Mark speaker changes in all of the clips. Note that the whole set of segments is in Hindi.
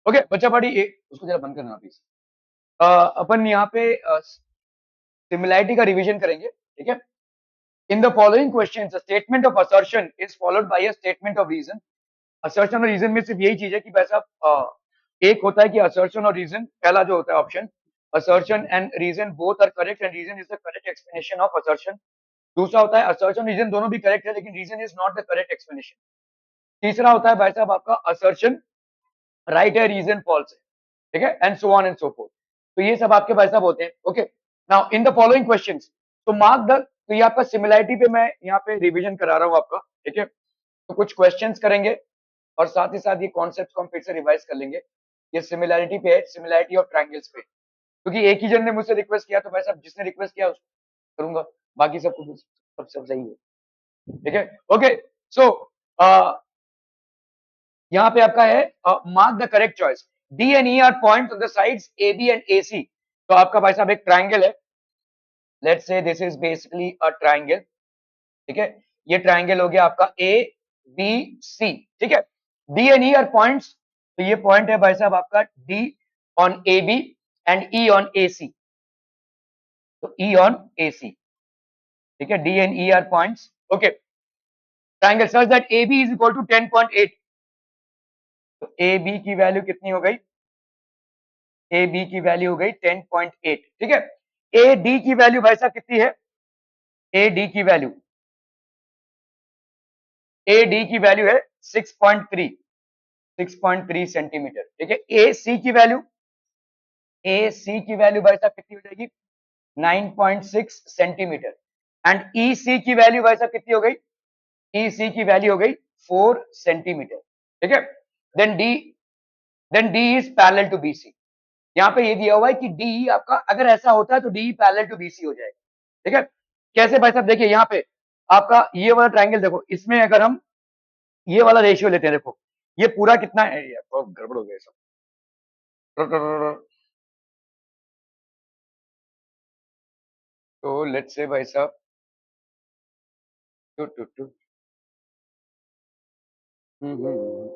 Speaker 1: ओके बच्चा पार्टी ए उसको जरा बंद करना प्लीज। अपन यहाँ पे सिमिलैरिटी का रिवीजन करेंगे, ठीक है। In the following questions a statement of assertion is followed by a statement of reason. Assertion और रीजन में सिर्फ यही चीज है कि भाई साहब एक होता है कि असर्शन और रीजन, पहला जो होता है option, assertion and reason both are correct and reason is the correct explanation of assertion. दूसरा होता है असर्शन रीजन दोनों भी करेक्ट है लेकिन reason is not the correct explanation. तीसरा होता है भाई साहब आपका असर्शन राइट है, रीजन फॉल्स है, ठीक है, and so on and so forth. तो ये सब आपके भाई साहब होते हैं। Okay now in the following questions to mark the, तो ये आपका सिमिलैरिटी पे मैं यहाँ पे रिवीजन करा रहा हूँ आपका, ठीक है। तो कुछ क्वेश्चंस करेंगे और साथ ही साथ ये कॉन्सेप्ट को हम फिर से रिवाइज कर लेंगे। ये सिमिलैरिटी पे है, सिमिलैरिटी ऑफ ट्रायंगल्स पे, क्योंकि एक ही जन ने मुझसे रिक्वेस्ट किया तो भाई साहब जिसने रिक्वेस्ट किया उसको करूंगा, बाकी सबको सब सही है, ठीक है। ओके सो यहाँ पे आपका है mark the correct choice. D and E are points on the sides A B and A C. तो आपका भाई साहब एक ट्रायंगल है, let's say this is basically a triangle, ठीक है। ये ट्रायंगल हो गया आपका ए बी सी, ठीक है। D and E are points, तो ये पॉइंट है भाई साहब आपका D on A B and E on A C, तो ई ऑन ए सी, ठीक है। D and E are points, okay. Triangle such that A B is equal to 10.8। तो ए बी की वैल्यू कितनी हो गई, ए बी की वैल्यू हो गई 10.8, ठीक है। ए डी की वैल्यू भाई साहब कितनी है, ए डी की वैल्यू, ए डी की वैल्यू है 6.3, 6.3 सेंटीमीटर, ठीक है। ए सी की वैल्यू, ए सी की वैल्यू भाई साहब कितनी हो जाएगी 9.6 सेंटीमीटर। एंड ई सी की वैल्यू भाई साहब कितनी हो गई, ई सी की वैल्यू हो गई 4 सेंटीमीटर, ठीक है। Then D, then D is parallel to B C. यहाँ पे ये दिया हुआ है कि डी आपका अगर ऐसा होता है तो D parallel to B C हो जाएगा, ठीक है। कैसे भाई साहब, देखिए यहाँ पे आपका ये वाला ट्रायंगल देखो, इसमें अगर हम ये वाला रेशियो लेते हैं, देखो ये पूरा कितना है, गड़बड़ हो गया सब। तो लेट्स से भाई साहब टू टू टू हम्म।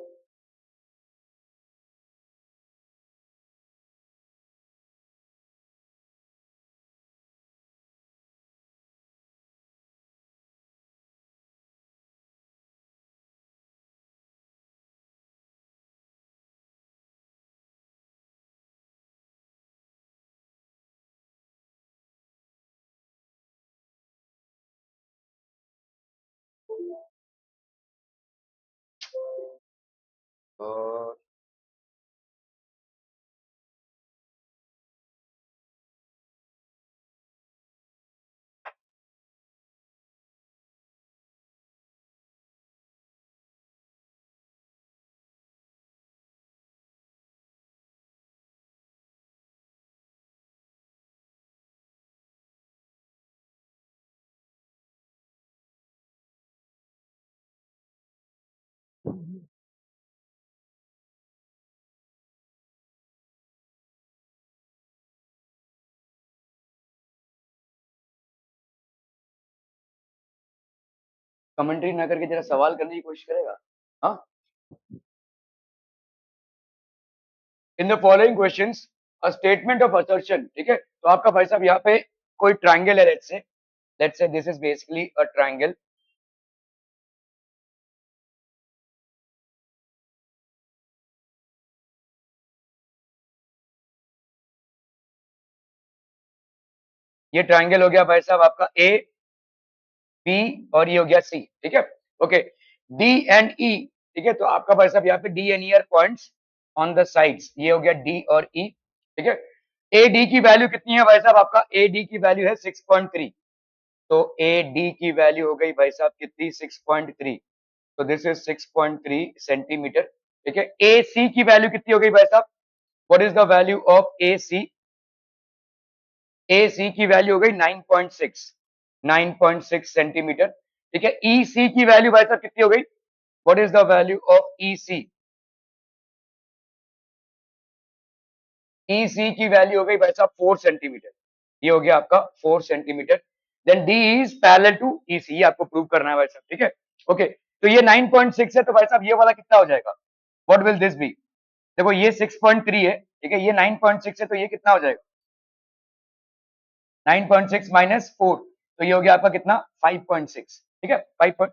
Speaker 1: कमेंट्री ना करके जरा सवाल करने की कोशिश करेगा। हाँ, in the following questions a statement of assertion, ठीक है। तो आपका भाई साहब यहाँ पे कोई ट्रायंगल है, let's say this is basically a triangle. ये ट्रायंगल हो गया भाई साहब आपका ए बी और ये हो गया सी, ठीक है। ओके डी एंड ई, ठीक है। तो आपका भाई साहब यहाँ पे D and E are points on the sides, ये हो गया डी और ई, ठीक है। ए डी की वैल्यू कितनी है भाई साहब, आपका ए डी की वैल्यू है 6.3। तो ए डी की वैल्यू हो गई भाई साहब कितनी 6.3, तो दिस इज 6.3 सेंटीमीटर, ठीक है। ए सी की वैल्यू कितनी हो गई भाई साहब, what is the value of A C, A C की वैल्यू हो गई 9.6, 9.6 सेंटीमीटर, ठीक है। ई सी की वैल्यू भाई साहब कितनी हो गई, what is the value of E C, E C की वैल्यू हो गई भाई साहब 4 सेंटीमीटर, ये हो गया आपका 4 centimetre. Then D is parallel to E C, ये आपको प्रूव करना है भाई साहब, ठीक है। ओके तो ये 9.6 है, तो भाई साहब ये वाला कितना हो जाएगा, व्हाट विल दिस बी, देखो ये 6.3 है, ठीक है, ये 9.6 है, तो ये कितना हो जाएगा 9.6 माइनस 4, तो ये हो गया आपका कितना 5.6, ठीक है 5,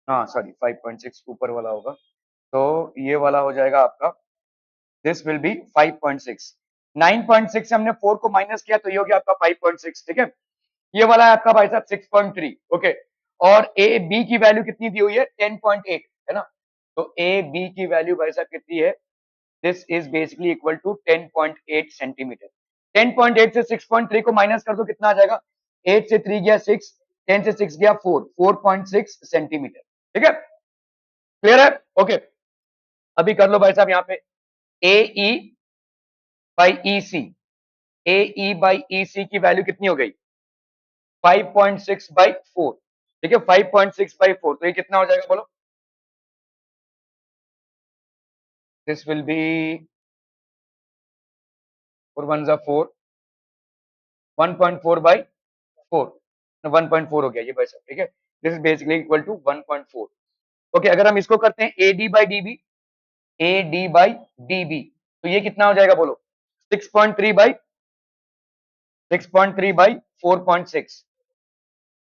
Speaker 1: हाँ सॉरी 5.6 ऊपर वाला होगा, तो ये वाला हो जाएगा आपका, दिस विल बी 5.6, 9.6 से हमने 4 को माइनस किया तो ये हो गया आपका 5.6, ठीक है, ये वाला है आपका भाई साहब 6.3, ओके, और ए बी की वैल्यू कितनी दी हुई है 10.8, है ना, तो ए बी की वैल्यू भाई साहब कितनी है, this is basically equal to 10.8 centimetre, 10.8 से 6.3 को माइनस कर दो कितना आ जाएगा, 8 से 3 गया 6, 10 से 6 गया 4, 4.6 सेंटीमीटर, ठीक है, क्लियर है, ओके, अभी कर लो भाई साहब यहाँ पे ए E by E C, A E by E C की वैल्यू कितनी हो गई 5.6 बाई 4, ठीक है 5.6 बाई 4, तो ये कितना हो जाएगा बोलो, दिस विल बी 4 1 जा 4, 1.4 बाई 4, 1.4 हो गया ये भाई साहब, ठीक है, this is basically equal to 1.4, okay, अगर हम इसको करते हैं A D by D B, A D by D B, तो ये कितना हो जाएगा बोलो 6.3 बाई 6.3 बाई 4.6,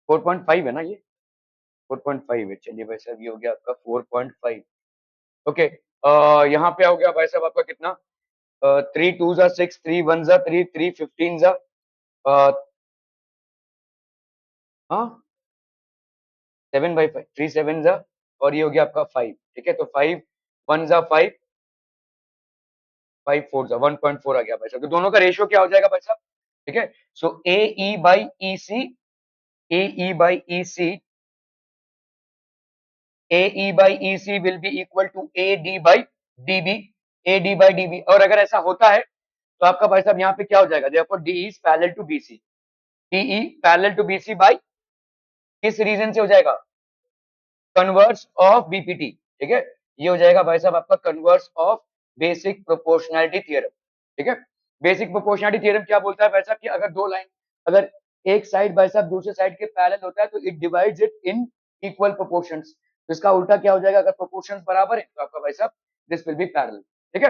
Speaker 1: 4.5 है ना ये, 4.5 है, चलिए भाई साहब ये हो गया आपका 4.5, ओके, यहाँ पे हो गया भाई साहब आपका कितना, 3 2 जा 6, 3 1 जा 3, 3 15 जा, हाँ 7/5, 3 7 जा, और ये हो गया आपका 5, ठीक है, तो 5 1 जा 5, 5 4 जा 1.4 आ गया भाई साहब, तो दोनों का रेशियो क्या हो जाएगा भाई साहब, ठीक है, so A E by E C, A E by E C, A E by E C will be equal to A D by D B, A D by D B, और अगर ऐसा होता है तो आपका भाई साहब यहाँ पे क्या हो जाएगा, देखो D is parallel to B C, D E parallel to B C by किस रीजन से हो जाएगा, कन्वर्स ऑफ बीपीटी, ठीक है, ये हो जाएगा भाई साहब आपका converse of basic proportionality theorem, ठीक है, बेसिक प्रोपोर्शनैलिटी थ्योरम क्या बोलता है भाई साहब कि अगर दो लाइन, अगर एक साइड भाई साहब दूसरे साइड के पैरेलल होता है तो it divides it in equal proportions, तो इसका उल्टा क्या हो जाएगा, अगर प्रोपोर्शंस बराबर है तो आपका भाई साहब दिस विल बी पैरेलल, ठीक है,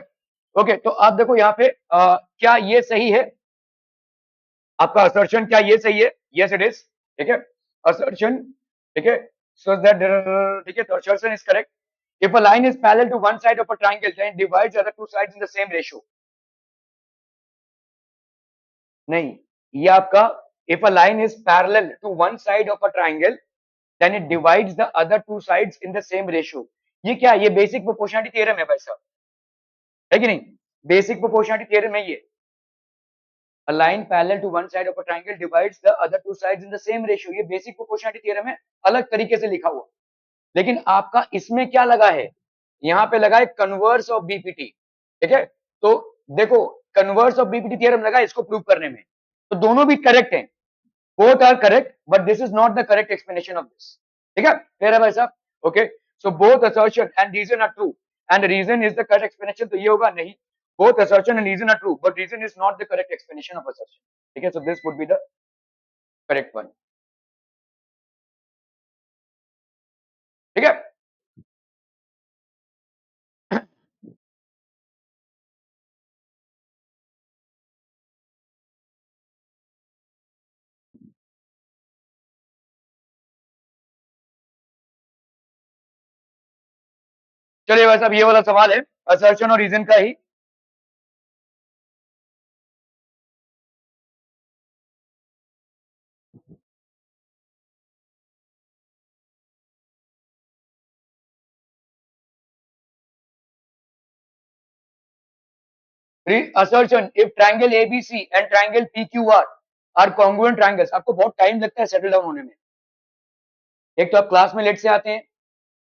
Speaker 1: ओके, तो आप देखो यहाँ पे क्या ये सही है आपका असर्शन, क्या ये सही है, यस इट इज, ठीक है, असर्शन, ठीक है, so that ठीक है, तो assertion is correct, if a line is parallel to one side of a triangle then it divides the other two sides in the same ratio, नहीं, ये आपका if a line is parallel to one side of a triangle then it divides the other two sides in the same ratio, ये क्या है, ये बेसिक प्रोपोर्शनलिटी थ्योरम है भाई साहब, है कि नहीं, बेसिक प्रोपोर्शनलिटी थ्योरम है ये, a line parallel to one side of a triangle divides the other two sides in the same ratio, ये बेसिक प्रोपोर्शनलिटी थ्योरम है, अलग तरीके से लिखा हुआ, लेकिन आपका इसमें क्या लगा है, यहाँ पे लगा है कन्वर्स ऑफ बीपीटी, ठीक है, तो देखो कन्वर्स ऑफ बीपीटी थ्योरम लगा इसको प्रूव करने में, तो दोनों भी करेक्ट हैं, both are correct but this is not the correct explanation of this, ठीक है, क्लियर है भाई साहब, okay, so both assertion and reason are true and reason is the correct explanation, तो ये होगा नहीं, both assertion and reason are true but reason is not the correct explanation of assertion, ठीक है, so this would be the correct one, ठीक है, चलिए भाई साहब ये वाला सवाल है असर्शन और रीजन का ही, assertion if triangle ABC and triangle PQR are congruent triangles, आपको बहुत टाइम लगता है सेटल डाउन होने में, एक तो आप क्लास में लेट से आते हैं,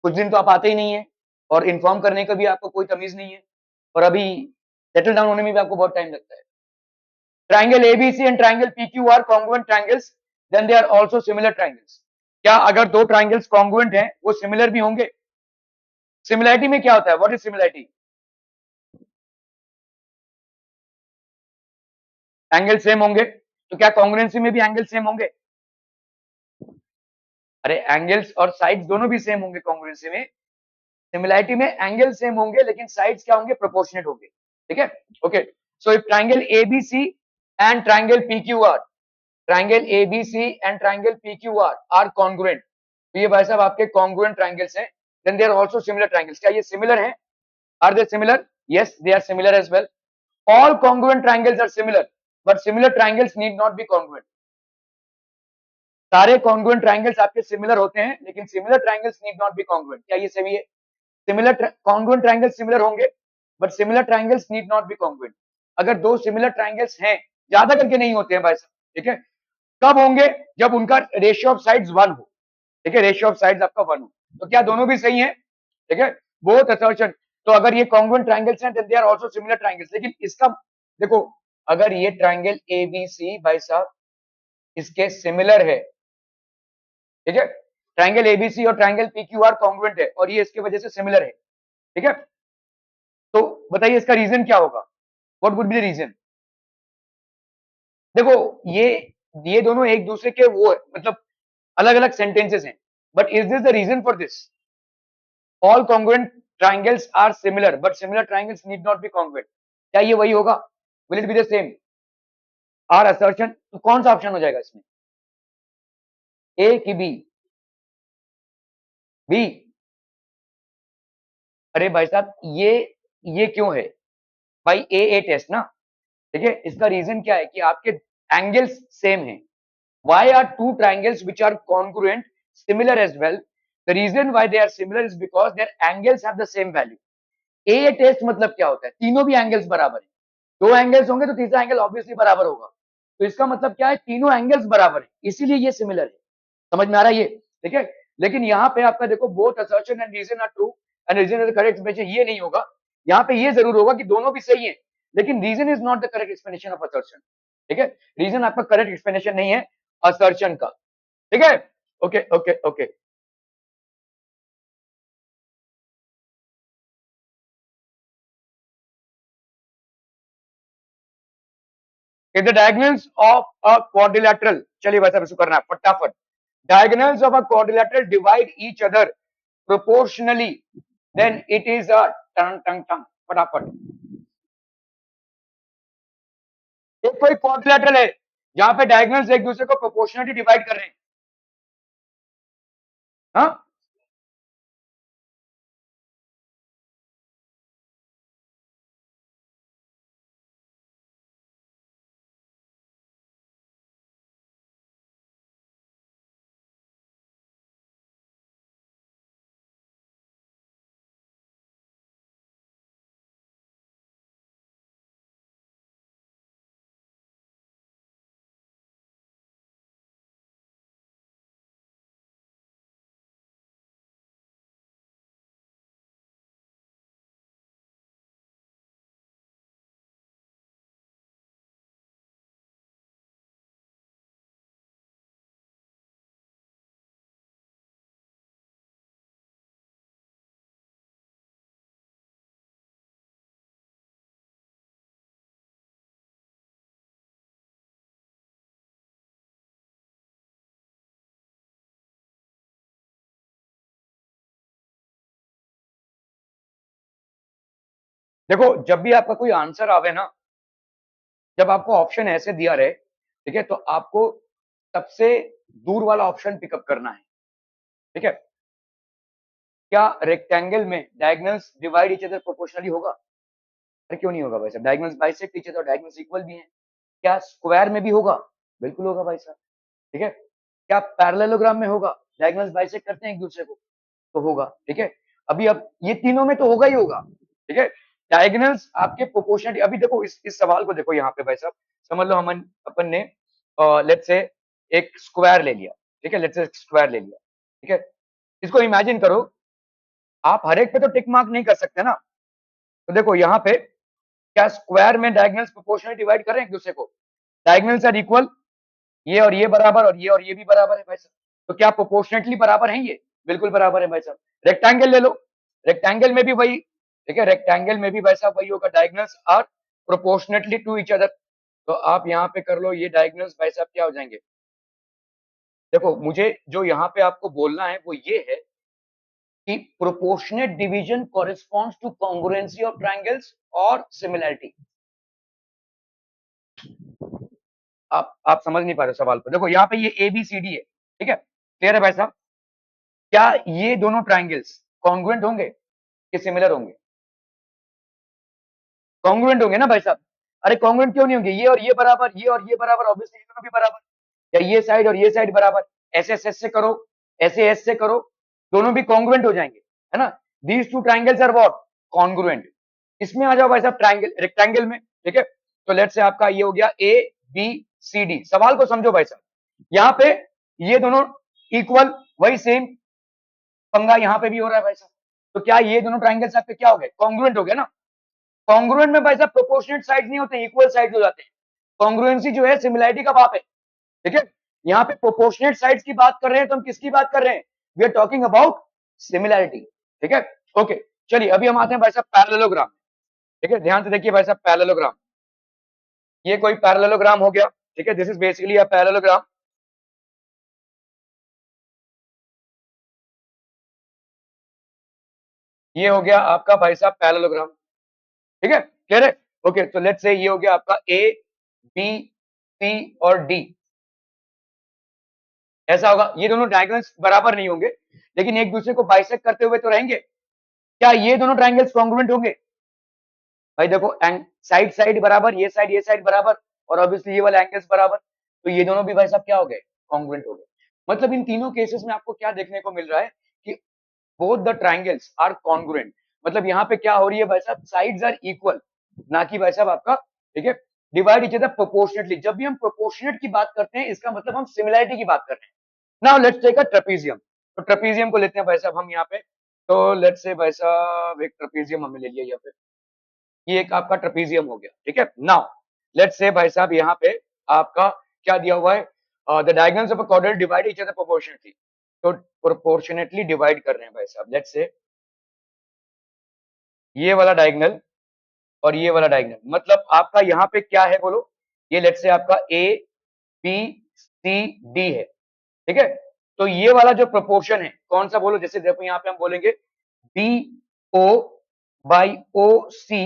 Speaker 1: कुछ दिन तो आप आते ही नहीं है, और इन्फॉर्म करने का भी आपको कोई तमीज नहीं है, और अभी सेटल डाउन होने में भी आपको बहुत टाइम लगता है, triangle ABC and triangle PQR congruent triangles then they are also similar triangles, क्या अगर दो ट्राइंगल्स कॉन्ग्रुएंट हैं वो सिमिलर भी होंगे, सिमिलैरिटी में क्या होता है, what is similarity, angle same होंगे, तो क्या कॉन्ग्रुएंसी में भी एंगल सेम होंगे, अरे एंगल्स और साइड्स दोनों भी सेम होंगे कॉन्ग्रुएंसी में, सिमिलैरिटी में एंगल सेम होंगे लेकिन साइड्स क्या होंगे, प्रोपोर्शनेट होंगे, ठीक है। Okay, so if triangle ABC and triangle PQR, triangle ABC and triangle PQR are congruent, तो ये भाई साहब आपके कॉन्ग्रुएंट ट्राइंगल्स हैं, then they are also similar triangles. क्या ये सिमिलर हैं? Are they similar? Yes, they are similar as well. All congruent triangles are similar, but similar triangles need not be congruent. सारे कॉन्ग्रुएंट ट्राइंगल्स आपके सिमिलर होते हैं लेकिन similar triangles need not be congruent. क्या ये सही है? सिमिलर कॉन्ग्रुएंट ट्राइंगल्स सिमिलर होंगे but similar triangles need not be congruent. अगर दो सिमिलर ट्राइंगल्स हैं, ज्यादा करके नहीं होते हैं भाई साहब, ठीक है, कब होंगे? जब उनका रेशियो ऑफ साइड्स 1 हो, ठीक है, रेशियो ऑफ साइड्स आपका 1 हो। तो क्या दोनों भी सही है? ठीक है, बोथ असर्शन। तो अगर ये कॉन्ग्रुएंट ट्राइंगल्स हैं then they are also similar triangles. लेकिन इसका देखो, अगर ये ट्राइंगल एबीसी भाई साहब इसके सिमिलर है, ठीक है, ट्राइंगल एबीसी और ट्राइंगल पीक्यूआर कॉन्ग्रुएंट है और ये इसके वजह से सिमिलर है, ठीक है, तो बताइए इसका रीजन क्या होगा? What would be the reason? देखो, ये दोनों एक दूसरे के वो है, मतलब अलग अलग सेंटेंसेस हैं, but is this the reason for this? All congruent triangles are similar but similar triangles need not be congruent. क्या ये वही होगा? Will it be the same? Or assertion, तो कौन सा ऑप्शन हो जाएगा इसमें? ए की बी? बी? अरे भाई साहब, ये क्यों है भाई? ए टेस्ट ना, ठीक है, इसका रीजन क्या है कि आपके एंगल्स सेम हैं। Why are two triangles which are congruent similar as well? The reason why they are similar is because their angles have the same value. A test मतलब क्या होता है? तीनों भी एंगल्स बराबर है। दो एंगल्स होंगे तो तीसरा एंगल ऑब्वियसली बराबर होगा, तो इसका मतलब क्या है? तीनों एंगल्स बराबर है, इसीलिए ये सिमिलर है। समझ में आ रहा है ये? ठीक है, लेकिन यहाँ पे आपका देखो, both assertion and reason are true and reason is the correct explanation, ये नहीं होगा। यहाँ पे ये जरूर होगा कि दोनों भी सही है लेकिन reason is not the correct explanation of assertion, ठीक है, रीजन आपका करेक्ट एक्सप्लेनेशन नहीं है असर्शन का, ठीक है। Okay okay okay, if the diagonals of a quadrilateral, चलिए भाई साहब इसको करना है फटाफट, diagonals of a quadrilateral divide each other proportionally, then it is a टंग टंग टंग, फटाफट। एक कोई क्वाड्रिलेटरल है जहां पे डायगोनल्स एक दूसरे को प्रोपोर्शनली डिवाइड कर रहे हैं, हाँ, देखो जब भी आपका कोई आंसर आवे ना, जब आपको ऑप्शन ऐसे दिया रहे, ठीक है, तो आपको सबसे दूर वाला ऑप्शन पिकअप करना है, ठीक है। क्या रेक्टेंगल में diagonals divide each other proportionally होगा? अरे क्यों नहीं होगा भाई साहब, diagonals bisect each other, diagonals equal भी हैं। क्या स्क्वायर में भी होगा? बिल्कुल होगा भाई साहब, ठीक है। क्या पैरेललोग्राम में होगा? डायगोनल्स बाइसेक्ट करते हैं एक दूसरे को, तो होगा, ठीक है। अभी अब ये तीनों में तो होगा ही होगा, ठीक है। डायगोनल्स आपके प्रोपोर्शनली, अभी देखो इस सवाल को देखो यहाँ पे भाई साहब, समझ लो हम अपन ने लेट्स से एक स्क्वायर ले लिया, ठीक है, लेट्स से स्क्वायर ले लिया, ठीक है। इसको इमेजिन करो, आप हर एक पे तो टिक मार्क नहीं कर सकते ना, तो देखो यहाँ पे क्या स्क्वायर में डायगोनल्स प्रोपोर्शनली डिवाइड कर रहे हैं एक दूसरे को? डायगोनल्स आर इक्वल, ये और ये बराबर और ये भी बराबर है भाई साहब, तो क्या प्रोपोर्शनेटली बराबर है ये? बिल्कुल बराबर है भाई साहब। रेक्टेंगल ले लो, रेक्टेंगल में भी वही, ठीक है, रेक्टेंगल में भी भाई साहब वही होगा, diagonals are proportionately to each other. तो आप यहाँ पे कर लो, ये डायगोनल्स भाई साहब क्या हो जाएंगे? देखो मुझे जो यहाँ पे आपको बोलना है वो ये है कि proportionate division corresponds to congruency of triangles और सिमिलैरिटी। आप समझ नहीं पा रहे सवाल को। देखो यहाँ पे ये ए बी सी डी है, ठीक है, क्लियर है भाई साहब? क्या ये दोनों ट्रायंगल्स कॉन्ग्रुएंट होंगे कि सिमिलर होंगे? कॉन्ग्रुएंट होंगे ना भाई साहब। अरे कॉन्ग्रुएंट क्यों नहीं होंगे? ये और ये बराबर, ये और ये बराबर, ऑब्वियसली ये दोनों भी बराबर, या ये साइड और ये साइड बराबर, ऐसे एस से करो, ऐसे एस से करो, दोनों भी कॉन्ग्रुएंट हो जाएंगे, है ना? These two triangles are what? Congruent. इसमें आ जाओ भाई साहब ट्रायंगल रेक्टेंगल में, ठीक है? तो लेट से आपका ये हो गया ए बी सी डी। सवाल को समझो भाई साहब, यहाँ पे ये दोनों इक्वल, वही सेम पंगा यहाँ पे भी हो रहा है भाई साहब। तो क्या ये दोनों ट्रायंगल्स आपके क्या हो गए? कॉन्ग्रुएंट हो गए ना? कॉन्ग्रुएंट में भाई साहब प्रोपोर्शनेट साइड नहीं होते, इक्वल साइड हो जाते हैं। कॉन्ग्रुएंसी जो है सिमिलैरिटी का बाप है, ठीक है? यहाँ पे प्रोपोर्शनेट साइड्स की बात कर रहे हैं, तो हम किसकी बात कर रहे हैं? We are talking about similarity, ठीक है? ओके, चलिए अभी हम आते हैं भाई साहब पैरेललोग्राम, ठीक है? ध्यान से देखिए भाई साहब पैरेललोग्राम, ये कोई पैरेललोग्राम हो गया, ठीक है? This is basically a parallelogram. ये हो गया आपका भाई साहब पैरेललोग्राम, ठीक है, क्लियर है? ओके, तो लेट्स से ये हो गया आपका ए बी सी और डी, ऐसा होगा। ये दोनों डायगोनल्स बराबर नहीं होंगे, लेकिन एक दूसरे को बाइसेक्ट करते हुए तो रहेंगे। क्या ये दोनों ट्रायंगल्स कॉन्ग्रुएंट होंगे? भाई देखो, साइड साइड बराबर, ये साइड बराबर, और ऑब्वियसली ये वाले एंगल्स बराबर, तो ये दोनों भी भाई साहब क्या हो गए? कॉन्ग्रुएंट हो गए। मतलब इन तीनों केसेस में आपको क्या देखने को मिल रहा है कि both the triangles are congruent. मतलब यहाँ पे क्या हो रही है भाई साहब? साइड्स आर इक्वल, ना कि भाई साहब आपका, ठीक है, डिवाइड इच अदर प्रोपोर्शनेटली। जब भी हम प्रोपोर्शनेट की बात करते हैं, इसका मतलब हम सिमिलैरिटी की बात कर रहे हैं। Now let's take a trapezium. तो ट्रेपीजियम को लेते हैं भाई साहब हम यहाँ पे। तो लेट्स से भाई साहब एक ट्रेपीजियम हमने ले लिया यहाँ पे, ये एक आपका ट्रेपीजियम हो गया, ठीक है? नाउ लेट्स से भाई साहब यहाँ पे आपका क्या दिया हुआ है? The diagonals of a quadrant divide each other proportionately. तो प्रोपोर्शनेटली डिवाइड कर रहे हैं भाई साहब। लेट्स से ये वाला डायगोनल और ये वाला डायगोनल, मतलब आपका यहाँ पे क्या है बोलो? ये लेट्स से आपका ए बी सी डी है, ठीक है? तो ये वाला जो प्रोपोर्शन है कौन सा बोलो? जैसे देखो यहाँ पे हम बोलेंगे B O by O C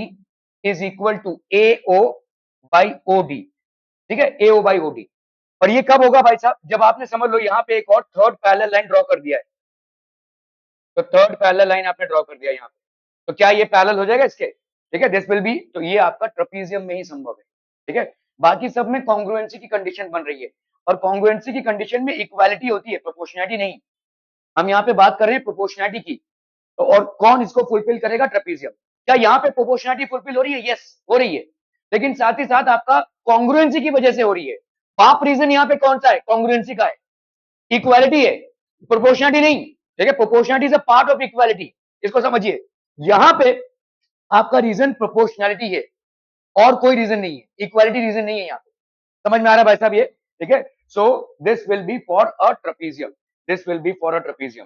Speaker 1: is equal to A O by O D, ठीक है? A O by O D. और ये कब होगा भाई साहब? जब आपने समझ लो यहाँ पे एक और थर्ड पैरेलल लाइन ड्रॉ कर दिया है। तो थर्ड पैरेलल लाइन आपने ड्रॉ कर दिया यहाँ पे, तो क्या ये पैरेलल हो जाएगा इसके? ठीक है, दिस विल बी, तो ये आपका ट्रेपीजियम में ही संभव है, ठीक है? बाकी सब में कॉन्ग्रुएंसी की कंडीशन बन रही है, और कॉन्ग्रुएंसी की कंडीशन में इक्वालिटी होती है, प्रोपोर्शनैलिटी नहीं। हम यहाँ पे बात कर रहे हैं प्रोपोर्शनैलिटी की। तो और कौन इसको फुलफिल करेगा? ट्रेपीजियम। क्या यहाँ पे प्रोपोर्शनैलिटी फुलफिल हो रही है? यस, हो रही है, लेकिन साथ ही साथ आपका कॉन्ग्रुएंसी की वजह से हो रही है। पाप रीजन यहाँ पे कौन सा है? कॉन्ग्रुएंसी का है, इक्वालिटी है, प्रोपोर्शनैलिटी नहीं, ठीक है? Proportionality is a part of equality, इसको समझिए। यहाँ पे आपका रीजन प्रोपोर्शनैलिटी है, और कोई रीजन नहीं है, इक्वालिटी रीजन नहीं है यहाँ पे। समझ में आ रहा है भाई साहब ये? ठीक है, so this will be for a trapezium, this will be for a trapezium.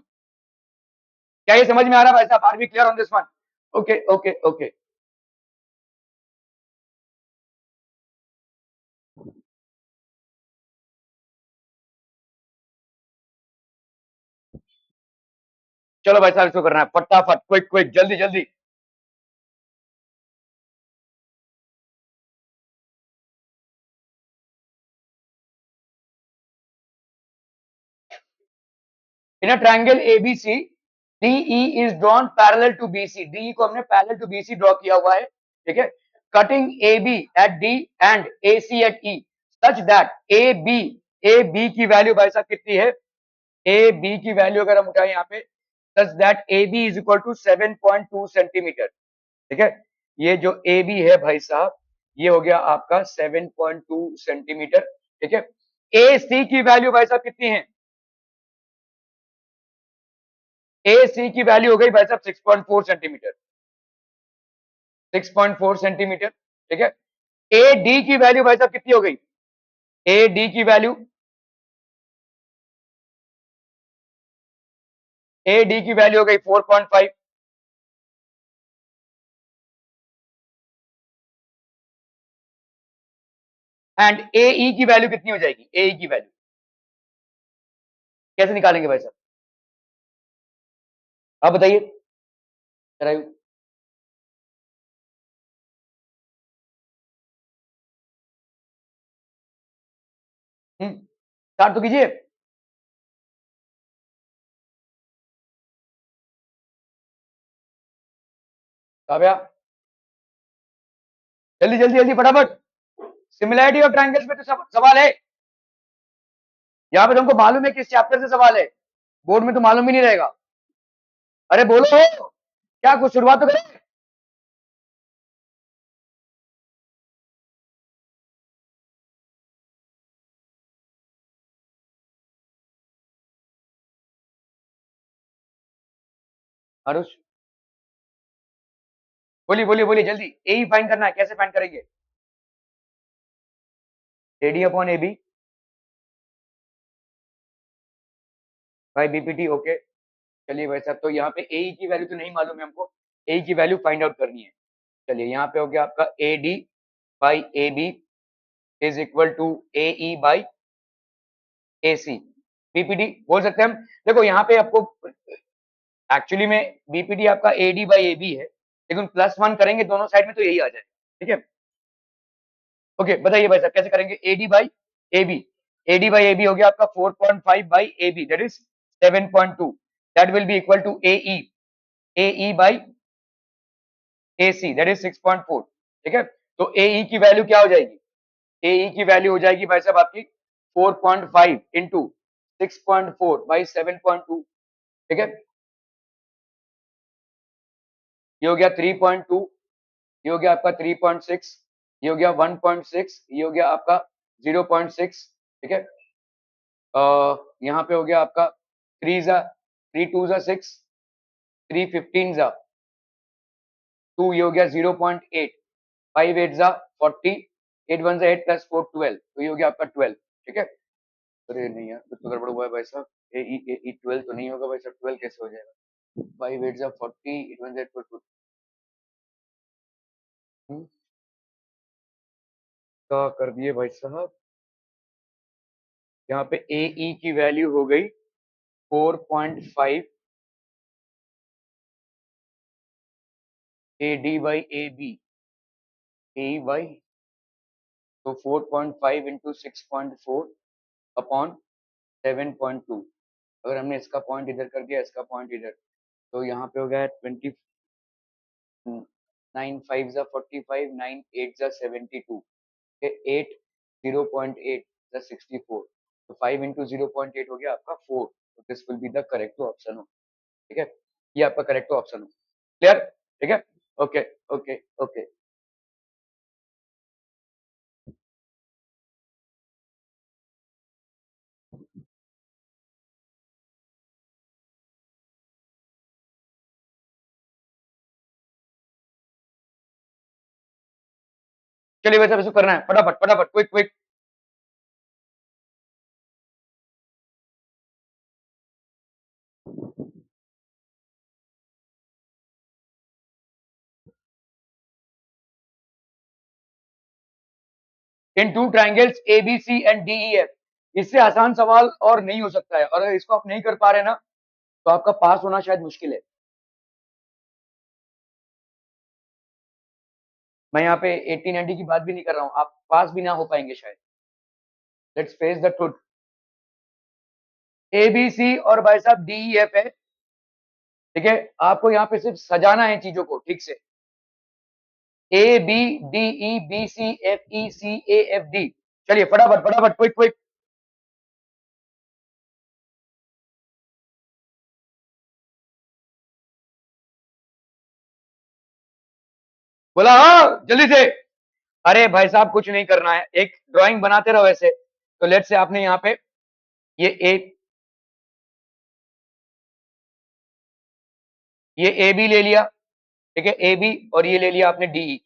Speaker 1: क्या ये समझ में आ रहा है भाई साहब? Are we clear on this one? Okay okay okay. चलो भाई साहब, इसको करना है फटाफट, क्विक क्विक, जल्दी जल्दी। In a triangle ABC DE is drawn parallel to BC, DE को हमने parallel to BC ड्रॉ किया हुआ है, ठीक है? Cutting AB at D and AC at E such that AB की वैल्यू भाई साहब कितनी है? AB की वैल्यू अगर हम उठाएं यहाँ पे, such that AB is equal to 7.2 centimetre, ठीक है? ये जो AB है भाई साहब, ये हो गया आपका 7.2 सेंटीमीटर, ठीक है? AC की वैल्यू भाई साहब कितनी है? ए सी की वैल्यू हो गई भाई साहब 6.4 सेंटीमीटर, 6.4 सेंटीमीटर, ठीक है? ए डी की वैल्यू भाई साहब कितनी हो गई? ए डी की वैल्यू, ए डी की वैल्यू हो गई 4.5, एंड ए ई की वैल्यू कितनी हो जाएगी? ए ई की वैल्यू कैसे निकालेंगे भाई साहब? आप बताइए करायु। स्टार्ट तो कीजिए। काव्या, जल्दी जल्दी जल्दी फटाफट। सिमिलैरिटी ऑफ ट्रायंगल्स में तो सवाल है। यहाँ पे तुमको मालूम है किस चैप्टर से सवाल है, बोर्ड में तो मालूम ही नहीं रहेगा। अरे बोलो, क्या कुछ शुरुआत तो करें। आरुष, बोलिए बोलिए बोलिए जल्दी। ए ही फाइंड करना है, कैसे फाइंड करेंगे? AD upon A B by BPT, okay. चलिए भाई साहब, तो यहाँ पे ए की वैल्यू तो नहीं मालूम है हमको, ए की वैल्यू फाइंड आउट करनी है। चलिए यहाँ पे हो गया आपका A D by A B is equal to A E by A C. BPT बोल सकते हैं हम। देखो यहाँ पे आपको एक्चुअली में बीपीटी आपका A D by A B है, लेकिन +1 करेंगे दोनों साइड में तो यही आ जाए, ठीक है। ओके, बताइए भाई साहब कैसे करेंगे? AD by A B, AD by A B हो गया आपका 4.5 by A B, that is 7.2, that will be equal to A E by A C, that is 6.4, ठीक है। तो ए ई की वैल्यू क्या हो जाएगी? ए ई की वैल्यू हो जाएगी भाई साहब आपकी 4.5 इंटू 6.4 बाई 7.2, ठीक है। ये हो गया 3.2, ये हो गया आपका 3.6, ये हो गया 1.6, ये हो गया आपका 0.6, ठीक है। यहाँ पे हो गया आपका 3 2 6, 3 15 2, ये हो गया 0.8, 5 8 40, 8 1 8 + 4 12, तो ये हो गया आपका 12, ठीक है। अरे नहीं यार, कुछ तो गड़बड़ हुआ है भाई साहब। ए ई 12 तो नहीं होगा भाई साहब, 12 कैसे हो जाएगा? 5 8 40, 8 1 8 4 का कर दिए भाई साहब। यहाँ पे ए ई की वैल्यू हो गई 4.5 A D by A B, A by, तो 4.5 इंटू 6.4 अपॉन 7.2। अगर हमने इसका पॉइंट इधर कर दिया, इसका पॉइंट इधर, तो यहाँ पे हो गया 20, 9 5 जा 45, 9 8 जा 72, 8 0.8 जा 64, तो 5 इंटू 0.8 हो गया आपका 4, तो this will be the correct option हो, ठीक है। ये आपका करेक्ट ऑप्शन हो, क्लियर, ठीक है। Okay okay okay. चलिए वैसे इसको करना है, फटाफट फटाफट, quick quick. In two triangles A B C and D E F, इससे आसान सवाल और नहीं हो सकता है, और अगर इसको आप नहीं कर पा रहे ना, तो आपका पास होना शायद मुश्किल है। मैं यहाँ पे 1890 की बात भी नहीं कर रहा हूँ, आप पास भी ना हो पाएंगे शायद। Let's face the truth. A B C और भाई साहब डी ई एफ है, ठीक है। आपको यहाँ पे सिर्फ सजाना है चीजों को ठीक से। A B D E B C F E C A F D. चलिए फटाफट फटाफट, क्विक क्विक। बोला हाँ जल्दी से। अरे भाई साहब कुछ नहीं करना है, एक ड्राइंग बनाते रहो ऐसे। तो लेट से आपने यहाँ पे ये ए बी ले लिया, ठीक है, ए बी, और ये ले लिया आपने डी ई,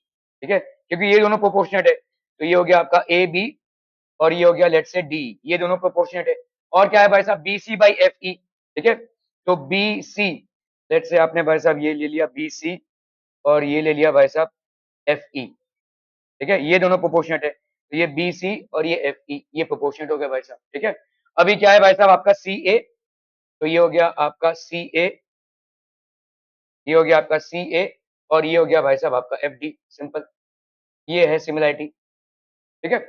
Speaker 1: ठीक है, क्योंकि ये दोनों प्रोपोर्शनेट है, तो ये हो गया आपका ए बी, और ये हो गया लेट से डी, ये दोनों प्रोपोर्शनेट है। और क्या है भाई साहब? B C by F E, ठीक है। तो बी सी, लेट से आपने भाई साहब ये ले लिया बी सी, और ये ले लिया भाई साहब एफ ई, ठीक है, ये दोनों प्रोपोर्शनेट है, तो ये बी सी और ये एफ ई, ये प्रोपोर्शनेट हो गया भाई साहब, ठीक है। अभी क्या है भाई साहब आपका सी ए, तो ये हो गया आपका सी ए, ये हो गया आपका सी ए और ये हो गया भाई साहब आपका एफ डी, सिंपल। ये है सिमिलैरिटी, ठीक है।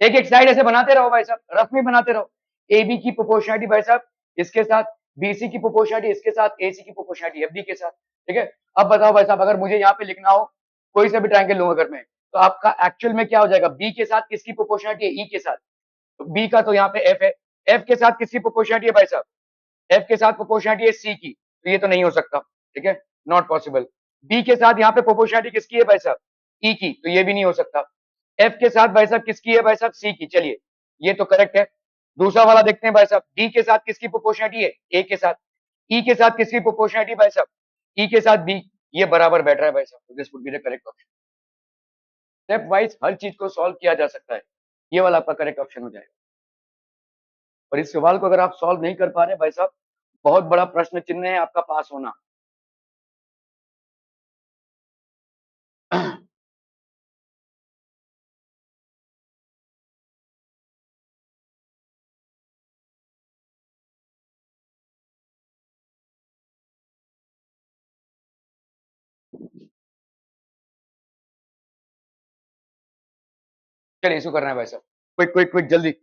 Speaker 1: एक एक साइड ऐसे बनाते रहो भाई साहब, रफ में बनाते रहो। ए बी की प्रोपोर्शनलिटी भाई साहब इसके साथ, बी सी की प्रोपोर्शनलिटी इसके साथ, ए सी की प्रोपोर्शनलिटी एफ डी के साथ, ठीक है। अब बताओ भाई साहब, अगर मुझे यहाँ पे लिखना हो कोई सा भी ट्रायंगल लूंगा अगर मैं, तो आपका एक्चुअल में क्या हो जाएगा, बी के साथ किसकी प्रोपोर्शनलिटी है, ई के साथ, तो बी का तो यहाँ पे एफ है, एफ के साथ किसकी प्रोपोर्शनलिटी है भाई साहब, एफ के साथ प्रोपोर्शनलिटी है सी की, तो ये तो नहीं हो सकता, ठीक है, नॉट पॉसिबल। बी के साथ यहाँ पे प्रोपोर्शनलिटी किसकी है भाई साहब, ई की, तो ये भी नहीं हो सकता। एफ के साथ भाई साहब किसकी है भाई साहब, सी की, चलिए ये तो करेक्ट है। दूसरा वाला देखते हैं भाई साहब, डी के साथ किसकी प्रोपोर्शनलिटी है, ए के साथ, ई के साथ किसकी प्रोपोर्शनलिटी भाई साहब, ई के साथ बी, ये बराबर बैठ रहा है भाई साहब, this would be the correct option. Step wise हर चीज को सॉल्व किया जा सकता है, ये वाला आपका करेक्ट ऑप्शन हो जाएगा। और इस सवाल को अगर आप सॉल्व नहीं कर पा रहे भाई साहब, बहुत बड़ा प्रश्न चिन्ह है आपका पास होना। चलिए इसको करना है भाई साहब, क्विक क्विक क्विक जल्दी।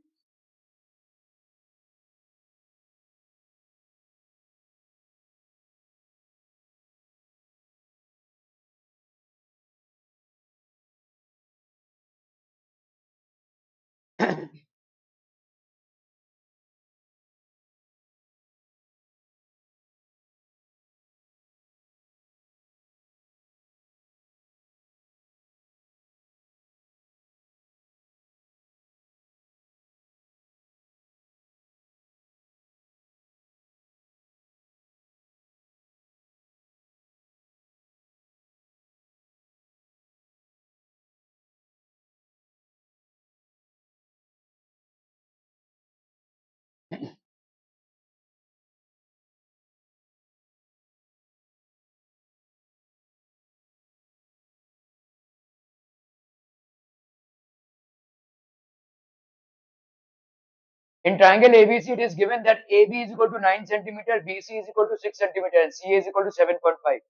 Speaker 1: In triangle ABC, it is given that AB is equal to 9 centimeter, BC is equal to 6 centimeter, and CA is equal to 7.5.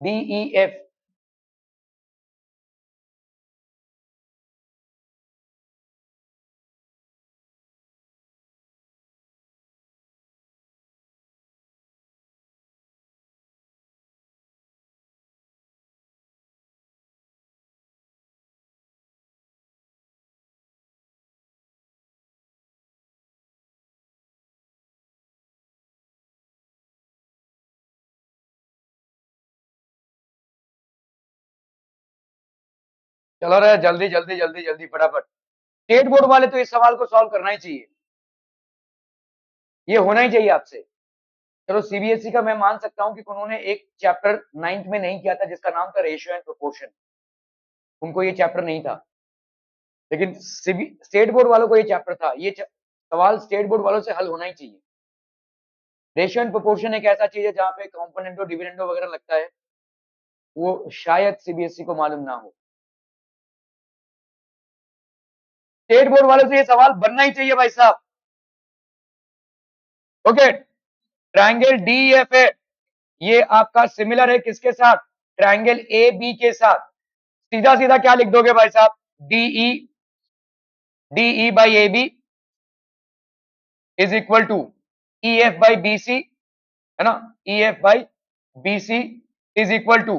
Speaker 1: DEF. चलो रहा जल्दी जल्दी जल्दी जल्दी फटाफट। स्टेट बोर्ड वाले तो इस सवाल को सॉल्व करना ही चाहिए, ये होना ही चाहिए आपसे। चलो सीबीएसई का मैं मान सकता हूं कि उन्होंने एक चैप्टर 9th में नहीं किया था जिसका नाम था रेशियो एंड प्रोपोर्शन, उनको ये चैप्टर नहीं था, लेकिन स्टेट बोर्ड वालों को ये चैप्टर था। ये सवाल स्टेट बोर्ड वालों से हल होना ही चाहिए। रेशियो एंड प्रोपोर्शन एक ऐसा चीज है जहां पे कॉम्पोनेंटो डिविडेंडो वगैरह लगता है, वो शायद सीबीएसई को मालूम ना हो। स्टेट बोर्ड वालों से ये सवाल बनना ही चाहिए भाई साहब। ओके, ट्रायंगल डीएफ है, ये आपका सिमिलर है किसके साथ, ट्रायंगल ए बी के साथ। सीधा सीधा क्या लिख दोगे भाई साहब, DE by A B is equal to E F by B C, है ना, E F by B C is equal to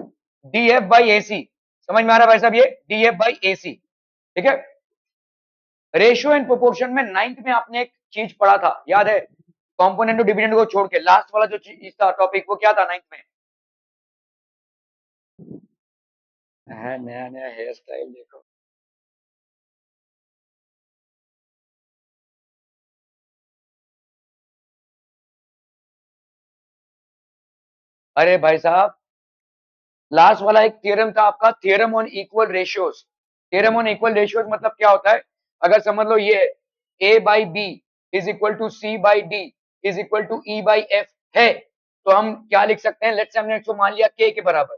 Speaker 1: D F by A C. समझ में आ रहा है भाई साहब, ये D F by A C, ठीक है। रेशियो एंड प्रोपोर्शन में 9th में आपने एक चीज पढ़ा था, याद है, कॉम्पोनेंट और डिविडेंड को छोड़ के लास्ट वाला जो चीज था टॉपिक, वो क्या था 9th में, है नया नया हेयर स्टाइल देखो। अरे भाई साहब, लास्ट वाला एक थ्योरम था आपका, theorem on equal ratios. Theorem on equal ratios मतलब क्या होता है, अगर समझ लो ये A by B is equal to C by D is equal to E by F है, तो हम क्या लिख सकते हैं, लेट्स से हमने इसको मान लिया के के बराबर,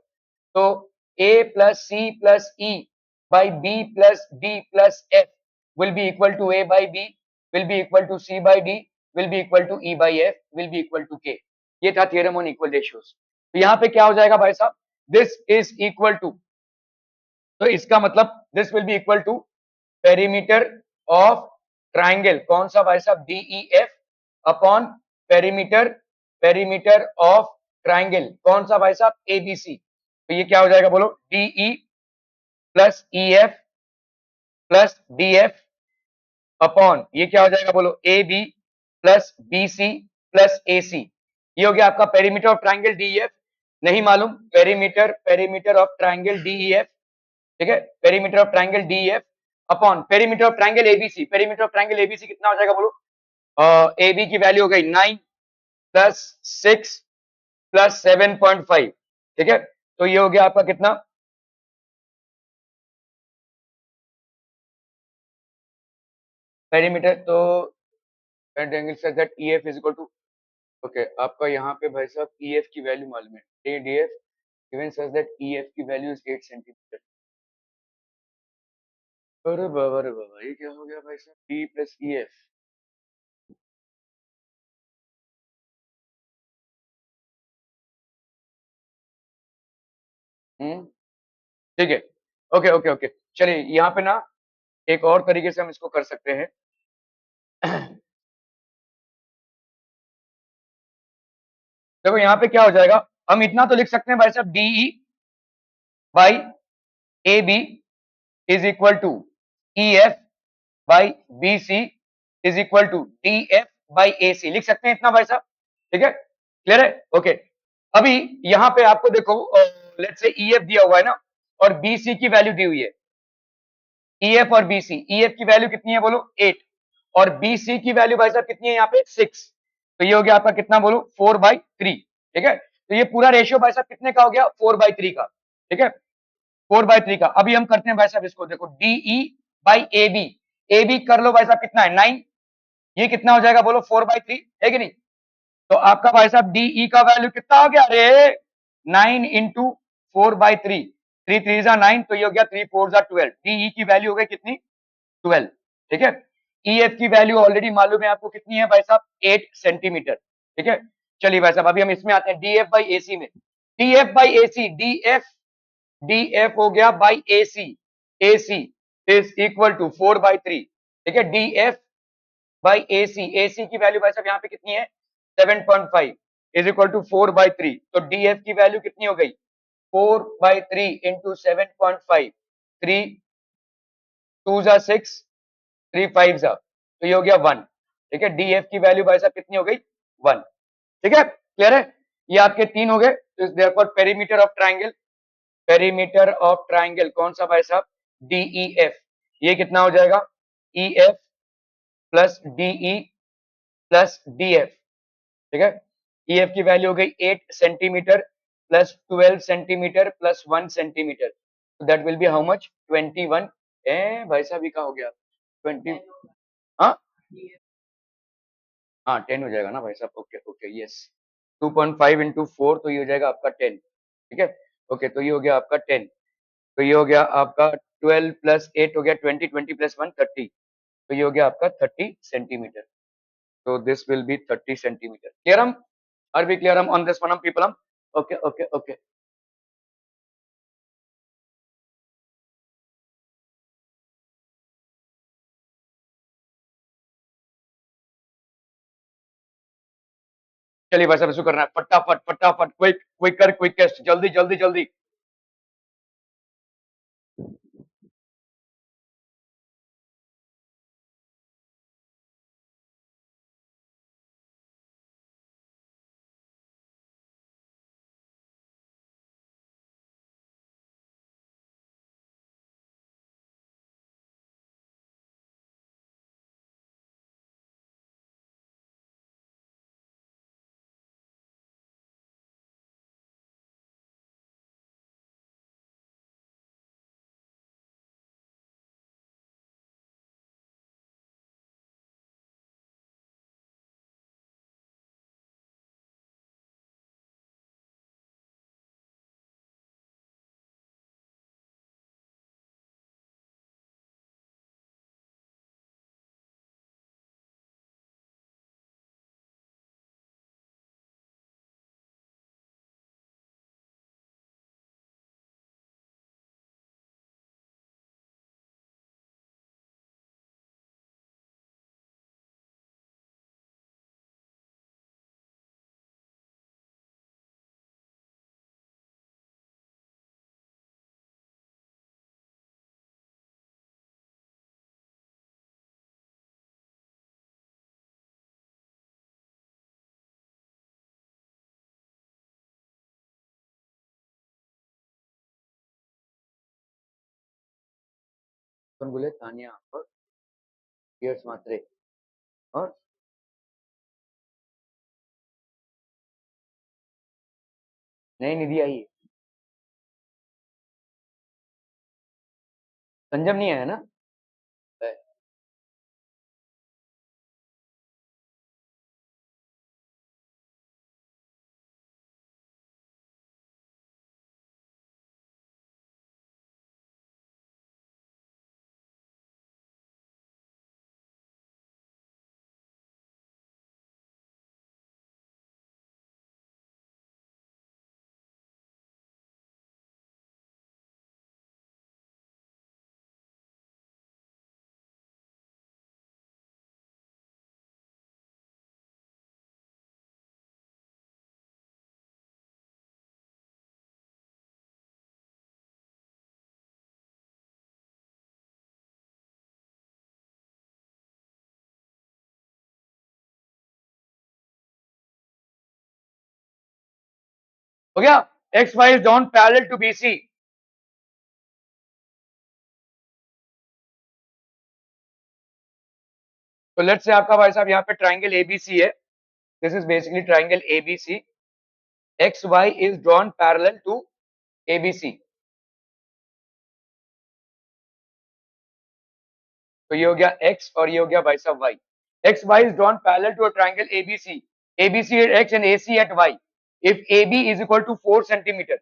Speaker 1: तो A plus C plus E by B plus D plus F will be equal to A by B, will be equal to C by D, will be equal to E by F, will be equal to K. ये था थ्योरम ऑन इक्वल रेशियोज। तो यहाँ पे क्या हो जाएगा भाई साहब, दिस इज इक्वल टू, तो इसका मतलब this will be equal to perimeter of triangle, कौन सा भाई साहब, DEF upon perimeter, perimeter of triangle कौन सा भाई साहब, ABC। तो ये क्या हो जाएगा बोलो, DE plus EF plus DF upon ये क्या हो जाएगा बोलो, AB plus BC plus AC। ये हो गया आपका पेरीमीटर ऑफ ट्राइंगल DEF, नहीं मालूम perimeter, perimeter of triangle DEF, ठीक है, perimeter of triangle DEF upon perimeter of triangle ABC। Perimeter of triangle ABC कितना हो जाएगा बोलो, AB की वैल्यू हो गई 9 प्लस 6 प्लस 7.5, ठीक है, तो ये हो गया आपका कितना, पेरीमीटर, तो triangle such that EF is equal to, okay आपका यहाँ पे भाई साहब EF की वैल्यू मालूम है, DF given such that EF की वैल्यू इज 8 सेंटीमीटर। अरे बाबा ये क्या हो गया भाई साहब, D प्लस EF, ठीक है, ओके ओके ओके, चलिए यहाँ पे ना एक और तरीके से हम इसको कर सकते हैं। देखो यहाँ पे क्या हो जाएगा, हम इतना तो लिख सकते हैं भाई साहब, DE by AB is equal to EF by BC is equal to DF by AC, लिख सकते हैं इतना भाई साहब, ठीक है, क्लियर है, ओके। अभी यहाँ पे आपको देखो, लेट्स से EF दिया हुआ है ना, और BC की वैल्यू दी हुई है, EF और BC, EF की वैल्यू कितनी है बोलो 8, और BC की वैल्यू भाई साहब कितनी है यहाँ पे 6, तो ये हो गया आपका कितना बोलो 4/3, ठीक है, तो ये पूरा रेशियो भाई साहब कितने का हो गया, 4/3 का, ठीक है, 4/3 का। अभी हम करते हैं भाई साहब इसको, देखो DE बाई AB, AB कर लो भाई साहब कितना है 9, ये कितना हो जाएगा बोलो 4/3, है कि नहीं, तो आपका भाई साहब DE का वैल्यू कितना हो गया, अरे 9 इंटू 4/3, 3 3 9, तो ये हो गया 3 4 12, DE की वैल्यू हो गई कितनी 12, ठीक है। EF की वैल्यू ऑलरेडी मालूम है आपको कितनी है भाई साहब, 8 सेंटीमीटर, ठीक है। चलिए भाई साहब अभी हम इसमें आते हैं DF बाई AC में, DF बाई AC, DF हो गया by AC, AC is equal to 4/3, ठीक है, DF बाई AC की वैल्यू भाई साहब यहाँ पे कितनी है 7.5 इज इक्वल टू 4/3, तो DF की वैल्यू कितनी हो गई 4/3 इंटू 7.5, 3 2 6, 3 5, तो ये हो गया 1, ठीक है, DF की वैल्यू भाई साहब कितनी हो गई 1, ठीक है, क्लियर है, ये आपके 3 हो गए, तो therefore perimeter of triangle, perimeter of triangle कौन सा भाई साहब, DEF, ये कितना हो जाएगा EF plus DE plus DF, ठीक है, EF की वैल्यू हो गई 8 centimetre plus 12 centimetre plus 1 centimetre, तो that will be how much 21, ए भाई साहब ये क्या हो गया 20, हाँ हाँ 10 हो जाएगा ना भाई साहब, ओके ओके यस, 2.5 इंटू 4, तो ये हो जाएगा आपका 10, ठीक है, ओके, तो ये हो गया आपका 10, तो ये हो गया आपका 12 प्लस 8 हो गया 20, 20 प्लस 1 30, तो ये हो गया आपका 30 centimetre, so this will be 30 centimeter. Clear? Are we clear on this one, people? Okay, okay, okay. चलिए भाई साहब इसको करना है फटाफट फटाफट, क्विक क्विकर क्विकेस्ट, जल्दी जल्दी जल्दी। कौन बोले? तानिया और यश मात्रे और नई निधि आई है। संजम नहीं आया ना? हो गया? X Y is drawn parallel to BC. तो लेट्स से आपका भाई साहब यहाँ पे ट्राइंगल एबीसी है। This is basically triangle ABC. X Y is drawn parallel to ABC. तो ये हो गया एक्स और ये हो गया भाई साहब Y. X Y is drawn parallel to a triangle ABC. ABC at X and AC at Y. If AB is equal to 4 centimeter,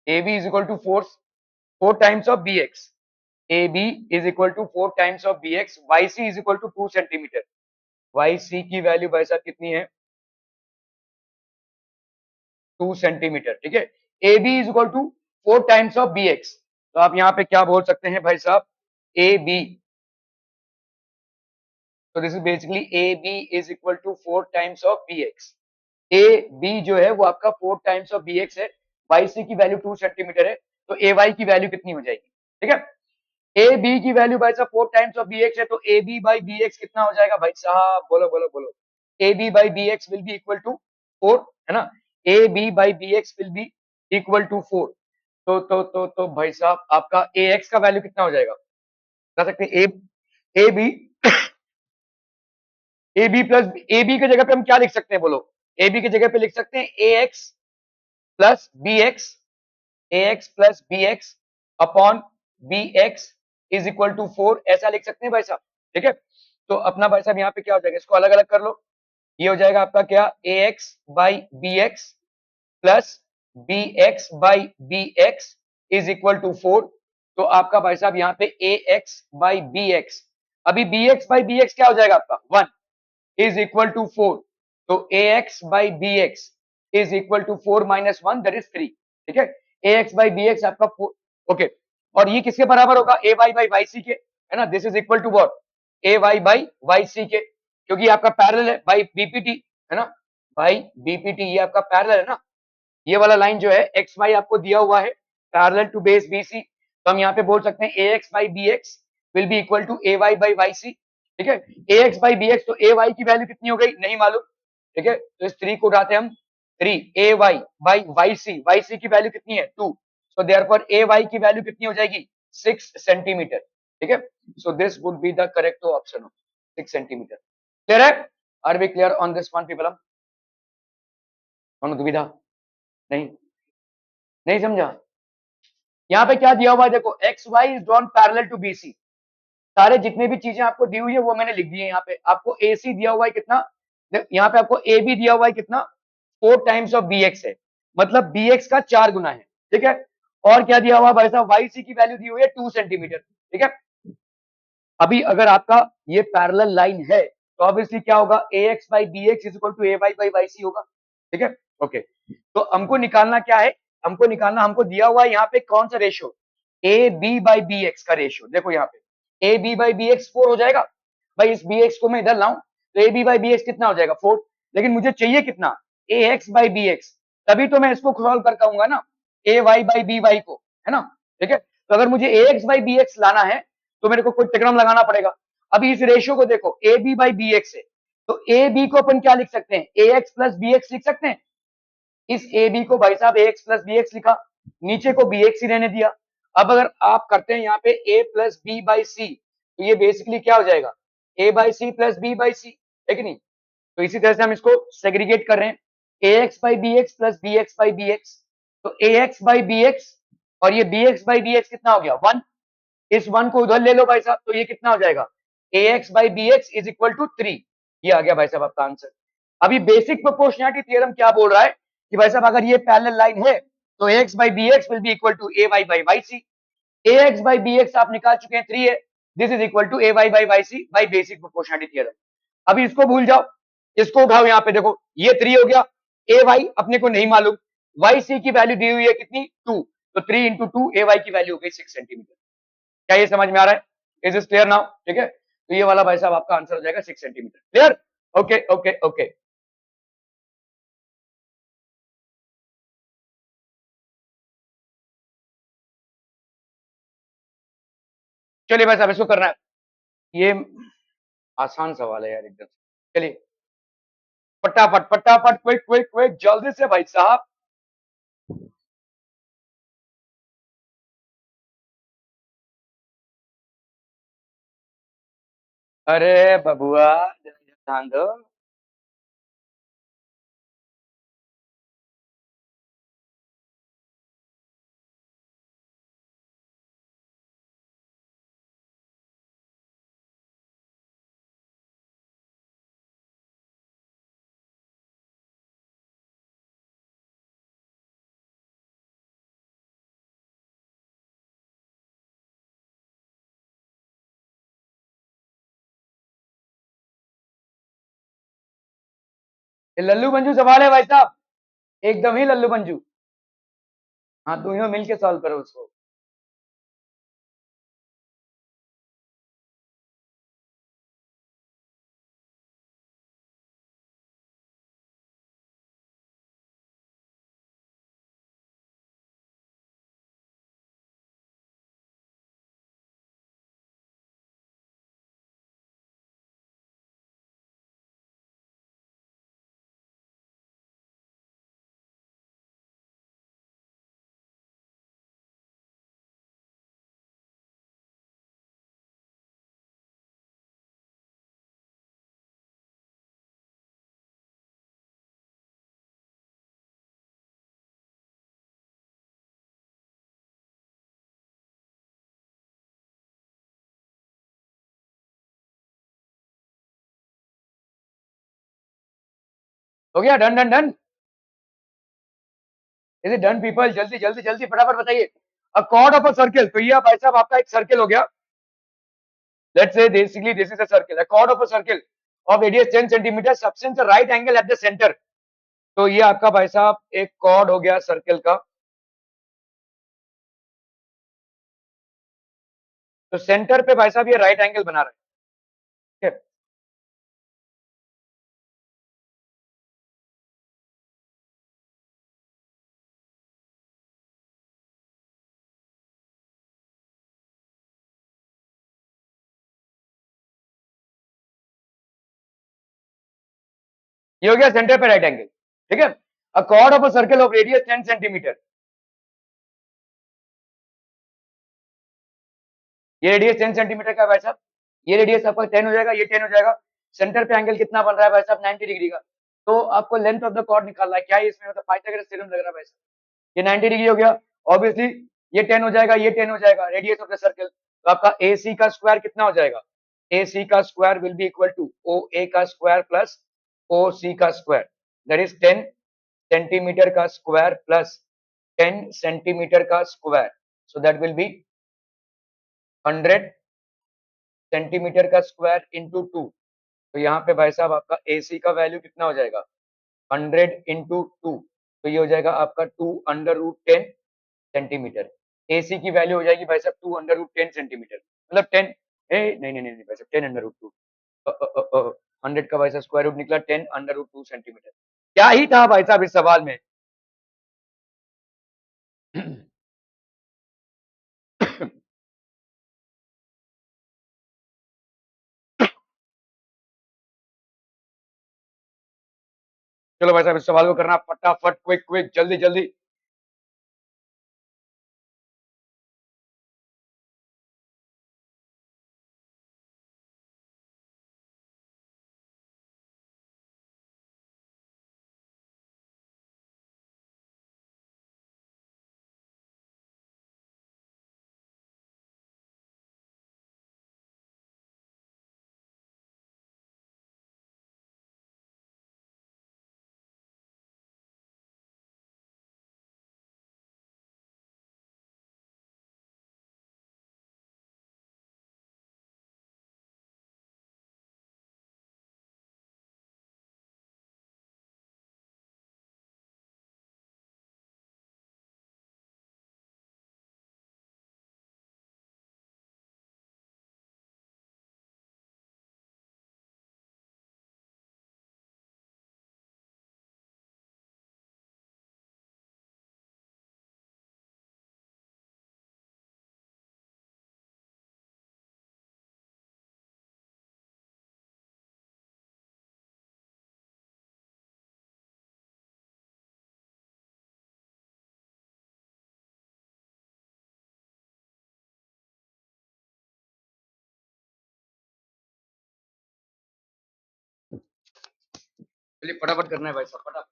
Speaker 1: AB is equal to 4 times of BX. AB is equal to 4 times of BX. YC is equal to 2 centimeter. YC की वैल्यू भाई साहब कितनी है? 2 सेंटीमीटर। ठीक है। AB is equal to 4 times of BX. तो आप यहाँ पे क्या बोल सकते हैं भाई साहब? AB. So this is basically AB is equal to 4 times of BX. AB जो है वो आपका 4 times of BX है। YC की वैल्यू 2 सेंटीमीटर है। तो AY की वैल्यू कितनी हो जाएगी? ठीक है। ए बी की वैल्यू भाई साहब 4 टाइम्स ऑफ बी एक्स है। तो A B by B X कितना हो जाएगा भाई साहब? बोलो बोलो बोलो। A B by B X will be equal to 4, है ना? A B by B X will be equal to 4। तो भाई साहब आपका ए एक्स का वैल्यू कितना हो जाएगा? बता सकते हैं? A B A B plus A B की जगह पे हम क्या लिख सकते हैं? बोलो। ए बी की जगह पे लिख सकते हैं A X plus B X. A X plus B X upon B X is equal to 4, ऐसा लिख सकते हैं भाई साहब। ठीक है। तो अपना भाई साहब यहाँ पे क्या हो जाएगा? इसको अलग अलग कर लो। ये हो जाएगा आपका क्या? A X by B X plus B X by B X is equal to 4। तो आपका भाई साहब यहाँ पे A X by B X, अभी B X by B X क्या हो जाएगा आपका? 1 इज इक्वल टू 4। तो A X by B X is equal to 4 minus 1 that is 3। ठीक है। A X by B X आपका 4। ओके। और ये किसके बराबर होगा? A Y by Y C के, है ना? This is equal to what? A Y by Y C के, क्योंकि आपका पैरेलल है बाई बीपीटी, है ना? बाई बीपीटी, ये आपका पैरेलल है ना? ये वाला लाइन जो है एक्स वाई आपको दिया हुआ है पैरेलल टू बेस बीसी। तो हम यहाँ पे बोल सकते हैं A X by B X will be equal to A Y by Y C. ठीक है। A X by B X, तो ए वाई की वैल्यू कितनी हो गई? नहीं मालूम। ठीक है। तो इस 3 को उठाते हम। 3 A Y by Y C की वैल्यू कितनी है? 2। सो देयरफॉर ए वाई की वैल्यू कितनी हो जाएगी? 6 सेंटीमीटर। ठीक है। So this would be the correct option, 6 centimetre. Clear है? Are we clear on this one people? दुविधा? नहीं, नहीं समझा? यहाँ पे क्या दिया हुआ है देखो, X Y is drawn parallel to BC. सारे जितने भी चीजें आपको दी हुई है वो मैंने लिख दी है। यहाँ पे आपको ए सी दिया हुआ है कितना? यहाँ पे आपको ए बी दिया हुआ है कितना? 4 टाइम्स ऑफ बी एक्स है, मतलब बी एक्स का 4 गुना है। ठीक है। और क्या दिया हुआ है भाई साहब? वाई सी की वैल्यू दी हुई है 2 सेंटीमीटर। ठीक है। अभी अगर आपका ये पैरेलल लाइन है तो ऑब्वियसली क्या होगा? A X by B X is equal to A Y by Y C होगा। ठीक है। ओके। तो हमको निकालना क्या है? हमको निकालना, हमको दिया हुआ है यहाँ पे कौन सा ratio? A B by B X का रेशियो। देखो यहाँ पे A B by B X 4 हो जाएगा। भाई इस बी एक्स को मैं इधर लाऊं तो A B by B X कितना हो जाएगा? 4। लेकिन मुझे चाहिए कितना? A X by B X. तभी तो मैं इसको सॉल्व कर पाऊंगा ना, A Y by B Y को, है ना? ठीक है। तो अगर मुझे A X by B X लाना है तो मेरे को कोई त्रिकोण लगाना पड़ेगा। अभी इस रेशियो को देखो, A B by B X है, तो ए बी को अपन क्या लिख सकते हैं? A X plus B x लिख सकते हैं। इस ए बी को भाई साहब ax प्लस बी एक्स लिखा, नीचे को बी एक्स ही रहने दिया। अब अगर आप करते हैं यहाँ पे a plus B by C, तो ये बेसिकली क्या हो जाएगा, a by C plus B by C, है कि नहीं। तो इसी तरह से हम इसको सेग्रीगेट कर रहे हैं, A X by B X plus B X by B X. तो A X by B X और ये B X by B X कितना हो गया, 1। इस 1 को उधर ले लो भाई साहब, तो ये कितना हो जाएगा, A X by B X is equal to 3। ये आ गया भाई साहब आपका आंसर। अभी बेसिक प्रोपोर्शनैलिटी थ्योरम क्या बोल रहा है कि भाई साहब अगर ये पैरेलल लाइन है तो X by B X will be equal to A Y by Y C. A X by B X आप निकाल चुके हैं, 3 है, this is equal to A Y by Y C by basic proportionality theorem. अभी इसको भूल जाओ, इसको उठाओ, यहाँ पे देखो ये 3 हो गया, ए वाई अपने को नहीं मालूम, वाई सी की वैल्यू दी हुई है कितनी, 2, तो 3 इंटू टू ए वाई की वैल्यू हो गई 6 सेंटीमीटर। क्या ये समझ में आ रहा है, इज इज क्लियर नाउ, ठीक है। तो ये वाला भाई साहब आपका आंसर हो जाएगा 6 centimetre, clear, okay okay okay. चलिए भाई साहब इसको करना है, ये आसान सवाल है यार एकदम। चलिए फटाफट फटाफट, क्विक क्विक क्विक, जल्दी से भाई साहब। अरे बबुआ ध्यान दो। ये लल्लू मंजू सवाल है भाई साहब, एकदम ही लल्लू मंजू। हाँ दोनों मिलके सॉल्व करो उसको। हो गया, done done done, is it done people, जल्दी जल्दी जल्दी फटाफट बताइए। अ कॉर्ड ऑफ अ सर्किल, तो ये भाई साहब आपका एक सर्किल हो गया। Let's say basically this is a circle, a chord of a circle of radius 10 centimetre, सबसेंस a right angle at the centre. तो ये आपका भाई साहब एक कॉर्ड हो गया सर्किल का। तो सेंटर पे भाई साहब ये राइट एंगल बना रहा है, ठीक है। ये हो गया सेंटर पे राइट एंगल, ठीक है। अ chord of a circle of radius 10 centimetre, ये रेडियस 10 सेंटीमीटर का है भाई साहब, ये रेडियस आपका 10 हो जाएगा, ये 10 हो जाएगा। सेंटर पे एंगल कितना बन रहा है भाई साहब, 90 डिग्री का। तो आपको लेंथ ऑफ द कॉर्ड निकालना है, क्या है इसमें, मतलब पाइथागोरस थ्योरम लग रहा है भाई साहब। ये 90 डिग्री हो गया, ऑब्वियसली ये 10 हो जाएगा, ये 10 हो जाएगा, रेडियस ऑफ द सर्कल। तो आपका ए सी का स्क्वायर कितना हो जाएगा, ए सी का square will be equal to O A का स्क्वायर प्लस ओ सी का स्क्वायर, दैट इज 10 सेंटीमीटर का स्क्वायर प्लस 10 सेंटीमीटर का square, so that will be 100 centimetre का स्क्वायर इंटू 2। तो यहाँ पे भाई साहब आपका ए सी का वैल्यू कितना हो जाएगा, 100 इंटू 2, तो ये हो जाएगा आपका 2 अंडर रूट 10 सेंटीमीटर। ए सी की वैल्यू हो जाएगी भाई साहब 2 अंडर रूट 10 सेंटीमीटर, मतलब 10, नहीं नहीं नहीं भाई साहब 10 अंडर रूट 2, 100 का भाई साहब स्क्वायर रूट निकला 10 अंडर रूट 2 सेंटीमीटर। क्या ही था भाई साहब इस सवाल में। चलो भाई साहब इस सवाल को करना फटाफट, क्विक क्विक, जल्दी जल्दी। चलिए फटाफट करना है भाई साहब, फटाफट।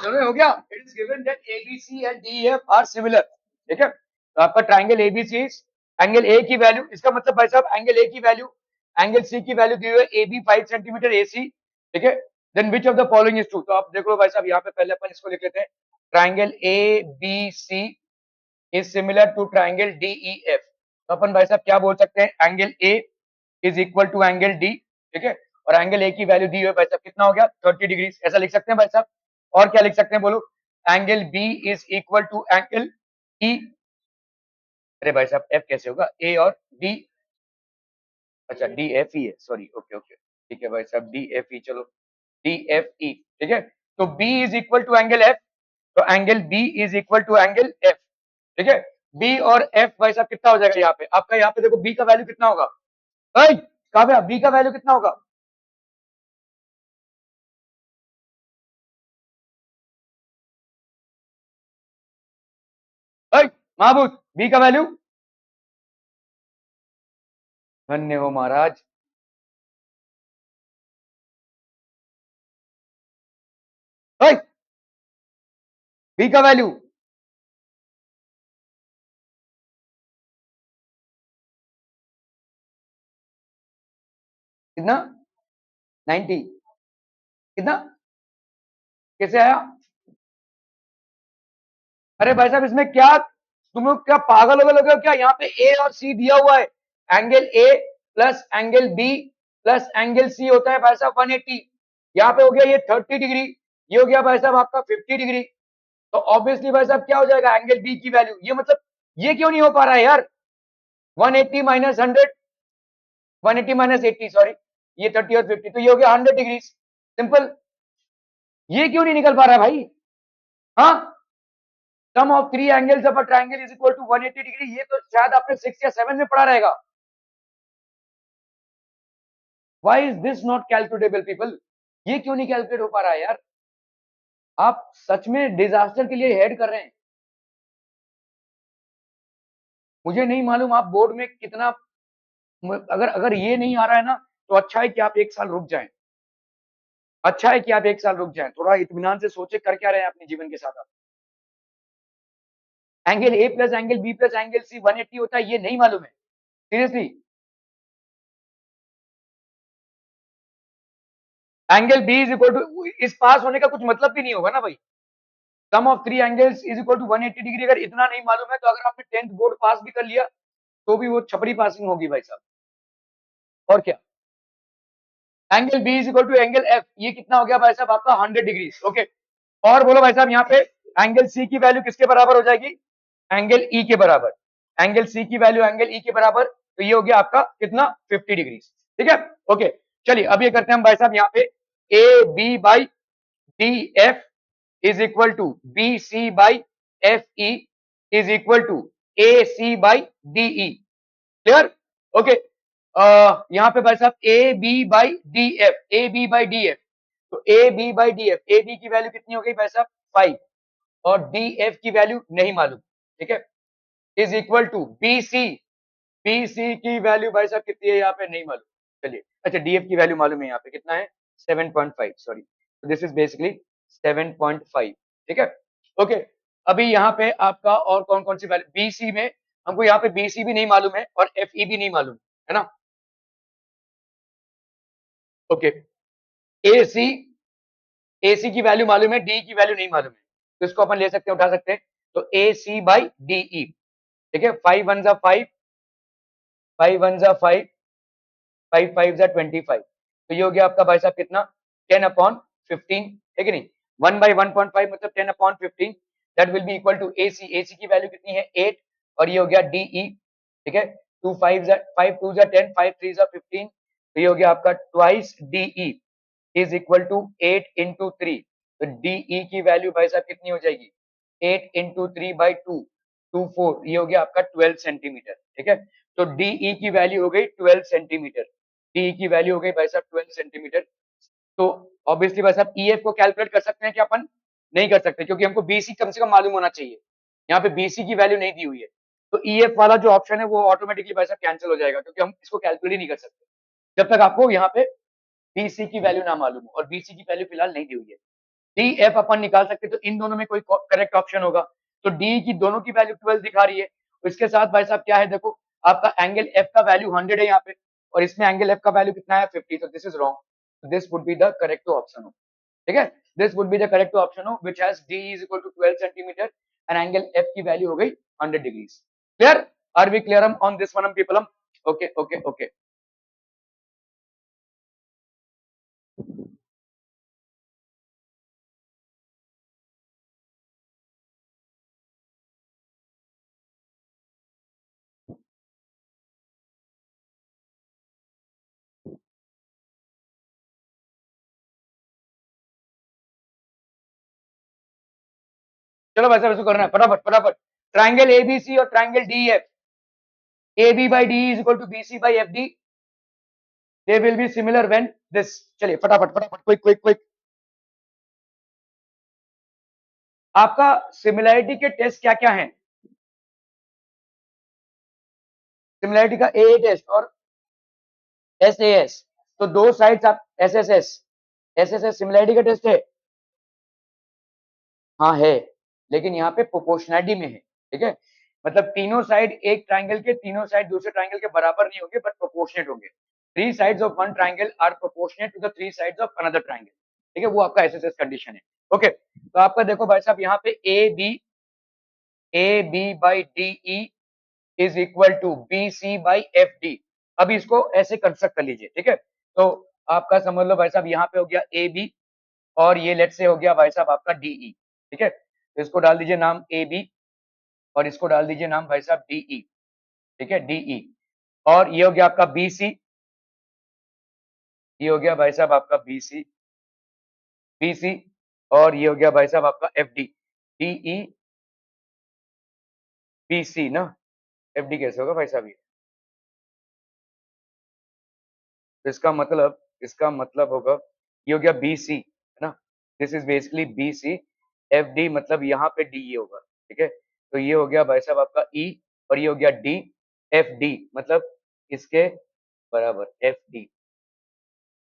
Speaker 1: चलो हो गया। It is given that ABC and DEF are similar. ठीक है, तो आपका ट्राइंगल एबीसी, एंगल ए की वैल्यू, इसका मतलब भाई साहब एंगल ए की वैल्यू, एंगल सी की वैल्यू दी हुई है A B 5 centimetre A C. ठीक है, then which of the following is true. तो आप देख लो भाई साहब, यहाँ पे पहले अपन इसको लिख लेते हैं, triangle A B C is similar to triangle D E F. तो अपन भाई साहब क्या बोल सकते हैं, angle A is equal to angle D. ठीक है, और एंगल ए की वैल्यू दी हुई है भाई साहब, कितना हो गया 30 डिग्री, ऐसा लिख सकते हैं भाई साहब। और क्या लिख सकते हैं बोलो, angle B is equal to angle E, अरे भाई साहब एफ कैसे होगा, ए और डी, अच्छा डी एफ ई है, सॉरी, ओके ओके ठीक है भाई साहब, डी एफ ई, चलो डी एफ ई, ठीक है। तो B is equal to angle F, तो angle B is equal to angle F, ठीक है। बी और एफ भाई साहब कितना हो जाएगा यहाँ पे आपका, यहाँ पे देखो बी का वैल्यू कितना होगा, कहा पे बी का वैल्यू कितना होगा, महबूद बी का वैल्यू, धन्य हो महाराज, बी का वैल्यू कितना, 90, कितना, कैसे आया, अरे भाई साहब इसमें क्या, तुम लोग क्या पागल हो गए हो क्या, यहाँ पे ए और सी दिया हुआ है, angle A plus angle B plus angle C होता है भाई साहब 180, यहाँ पे हो गया ये 30 डिग्री, ये हो गया भाई साहब आपका 50 डिग्री, तो ऑब्वियसली भाई साहब क्या हो जाएगा एंगल बी की वैल्यू, ये मतलब ये क्यों नहीं हो पा रहा है यार, 180 माइनस 100, 180 माइनस 80 सॉरी, ये 30 और 50, तो ये हो गया 100 डिग्री, सिंपल, ये क्यों नहीं निकल पा रहा है भाई, हाँ, sum of three angles of a triangle is equal to 180 degree, ये तो शायद आपने 6 या 7 में पढ़ा रहेगा, why is this not calculatable people, ये क्यों नहीं कैलकुलेट हो पा रहा है यार, आप सच में डिजास्टर के लिए हेड कर रहे हैं, मुझे नहीं मालूम आप बोर्ड में कितना, अगर अगर ये नहीं आ रहा है ना, तो अच्छा है कि आप एक साल रुक जाएं, अच्छा है कि आप एक साल रुक जाएं, थोड़ा इत्मीनान से सोचे कर क्या रहे हैं अपने जीवन के साथ आप, angle A plus angle B plus angle C 180 होता है, ये नहीं मालूम है seriously, angle B is equal to, इस पास होने का कुछ मतलब भी नहीं होगा ना भाई, sum of three angles is equal to 180 degree, अगर इतना नहीं मालूम है तो अगर आपने 10th बोर्ड पास भी कर लिया तो भी वो छपरी पासिंग होगी भाई साहब, और क्या, angle B is equal to angle F, ये कितना हो गया भाई साहब आपका 100 डिग्री, ओके। और बोलो भाई साहब यहाँ पे एंगल सी की वैल्यू किसके बराबर हो जाएगी, एंगल ई के बराबर, एंगल सी की वैल्यू एंगल ई के बराबर, तो ये हो गया आपका कितना 50 डिग्री, ठीक है, ओके। चलिए अब ये करते हैं हम भाई साहब यहाँ पे, A B by D F is equal to B C by F E is equal to A C by D E, clear, okay. यहाँ पे भाई साहब A B by D F, A B by D F, तो A B by D F, A B की वैल्यू कितनी हो गई भाई साहब 5, और डी एफ की वैल्यू नहीं मालूम, ठीक है, is equal to B C, B C की वैल्यू भाई साहब कितनी है यहाँ पे नहीं मालूम, चलिए, अच्छा डी एफ की वैल्यू मालूम है यहाँ पे कितना है 7.5, सॉरी, दिस इज बेसिकली 7.5, ठीक है, ओके। अभी यहाँ पे आपका और कौन कौन सी वैल्यू, बी सी में हमको यहाँ पे बी सी भी नहीं मालूम है और एफ ई भी नहीं मालूम है ना, okay, A C, A C की वैल्यू मालूम है, डी की वैल्यू नहीं मालूम है, तो इसको अपन ले सकते हैं, उठा सकते हैं, तो ए सी बाई डी ई, ठीक है, 5 वन जा 5, 5 वन जा 5, 5 5 जा 25, तो ये हो गया आपका भाई साहब कितना 10/15, है कि नहीं, 1/1.5 मतलब 10/15, that will be equal to A C, A C की वैल्यू कितनी है 8, और ये हो गया डी ई, ठीक है, 2 5 जा 5 2 जा 10, 5 3 जा 15, तो ये हो गया आपका twice D E is equal to 8 into 3, तो डीई की वैल्यू भाई साहब कितनी हो जाएगी 8 इंटू 3/2, 4, ये हो गया आपका 12 सेंटीमीटर, ठीक है, तो डीई की वैल्यू हो गई 12 सेंटीमीटर, डीई की वैल्यू हो गई भाई साहब 12 सेंटीमीटर, तो ऑब्वियसली भाई साहब ईएफ को कैलकुलेट कर सकते हैं कि अपन नहीं कर सकते, क्योंकि हमको बीसी कम से कम मालूम होना चाहिए, यहाँ पे बीसी की वैल्यू नहीं दी हुई है, तो ईएफ वाला जो ऑप्शन है वो ऑटोमेटिकली भाई साहब कैंसिल हो जाएगा, क्योंकि हम इसको कैलकुलेट ही नहीं कर सकते जब तक आपको यहाँ पे बीसी की वैल्यू ना मालूम हो, और बीसी की वैल्यू फिलहाल नहीं दी हुई है, डी एफ अपन निकाल सकते, तो इन दोनों में कोई करेक्ट ऑप्शन होगा, तो डी की दोनों की वैल्यू 12 दिखा रही है, तो इसके साथ भाई साहब क्या है देखो, आपका एंगल एफ का वैल्यू 100 है यहाँ पे, और इसमें एंगल एफ का वैल्यू कितना है 50, तो this is wrong, this would be the correct option, ठीक है, this would be the correct option which has D is equal to 12 centimetre and angle F की वैल्यू हो गई 100 degrees, clear, are we clear on this one people, okay okay okay. चलो भाई साहब इसको करना है फटाफट फटाफट। ट्राइंगल एबीसी और triangle DF, A B by D is equal to B C by F D, they will be similar when this. चलिए फटाफट फटाफट क्विक क्विक क्विक। आपका सिमिलैरिटी के टेस्ट क्या क्या हैं? सिमिलैरिटी का ए टेस्ट और एस ए एस, तो दो साइड्स आप S S S, S S S similarity का टेस्ट है। हाँ है, लेकिन यहाँ पे प्रोपोर्शनैलिटी में है, ठीक है। मतलब तीनों साइड एक ट्राइंगल के तीनों साइड दूसरे ट्राइंगल के बराबर नहीं होंगे, बट प्रोपोर्शनेट होंगे। Three sides of one triangle are proportionate to the three sides of another triangle, ठीक है, वो आपका एसएसएस कंडीशन है। ओके, तो आपका देखो भाई साहब यहाँ पे A B by D E is equal to B C by F D. अब इसको ऐसे कंस्ट्रक्ट कर लीजिए, ठीक है। तो आपका समझ लो भाई साहब यहाँ पे हो गया ए बी, और ये लेट से हो गया भाई साहब आपका डीई, ठीक है। तो इसको डाल दीजिए नाम ए बी, और इसको डाल दीजिए नाम भाई साहब डीई, ठीक है, डीई। और ये हो गया आपका बी सी, ये हो गया भाई साहब आपका बी सी, बी सी, और ये हो गया भाई साहब आपका F D, D E B C ना। एफ डी कैसे होगा भाई साहब ये? तो इसका मतलब होगा ये हो गया बी सी है ना, this is basically B C, F D मतलब यहाँ पे डी ये होगा, ठीक है। तो ये हो गया भाई साहब आपका ई, और ये हो गया डी, एफ डी मतलब इसके बराबर एफ डी,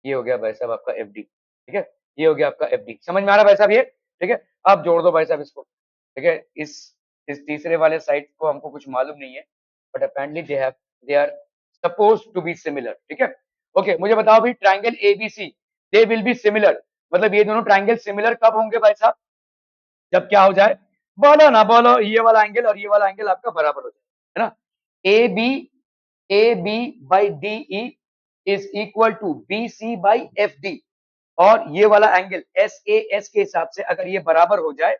Speaker 1: ये हो गया भाई साहब आपका एफ डी, ठीक है। ये हो गया आपका एफ डी, समझ में आ रहा है भाई साहब ये? ठीक है, आप जोड़ दो भाई साहब इसको, ठीक है। इस तीसरे वाले साइड को हमको कुछ मालूम नहीं है, but apparently they are suppose to be similar, ठीक है। ओके, मुझे बताओ भाई triangle ABC they will be similar, मतलब ये दोनों ट्राइंगल सिमिलर कब होंगे भाई साहब? जब क्या हो जाए, बोलो ना बोलो, ये वाला एंगल और ये वाला एंगल आपका बराबर हो जाए, है ना। A B by D E is equal to B C by F D, और ये वाला एंगल एस ए एस के हिसाब से अगर ये बराबर हो जाए,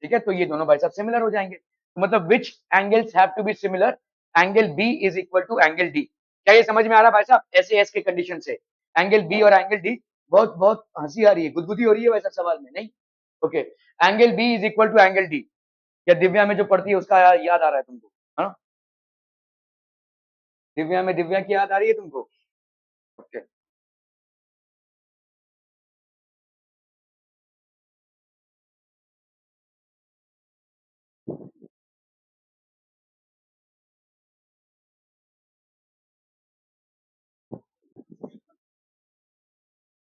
Speaker 1: ठीक है, तो ये दोनों भाई साहब सिमिलर हो जाएंगे। तो मतलब which angles have to be similar, angle B is equal to angle D. क्या ये समझ में आ रहा है भाई साहब? एस ए एस के कंडीशन से एंगल बी और एंगल डी, बहुत बहुत हंसी आ रही है, गुदगुदी हो रही है वैसा सवाल में नहीं। Okay, angle B is equal to angle D, या दिव्या में जो पढ़ती है उसका याद आ रहा है तुमको, है ना? दिव्या में दिव्या की याद आ रही है तुमको? ओके,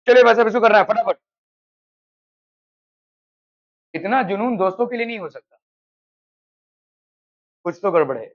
Speaker 1: चलिए भाई साहब इसको कर रहा है फटाफट। इतना जुनून दोस्तों के लिए नहीं हो सकता, कुछ तो गड़बड़ है।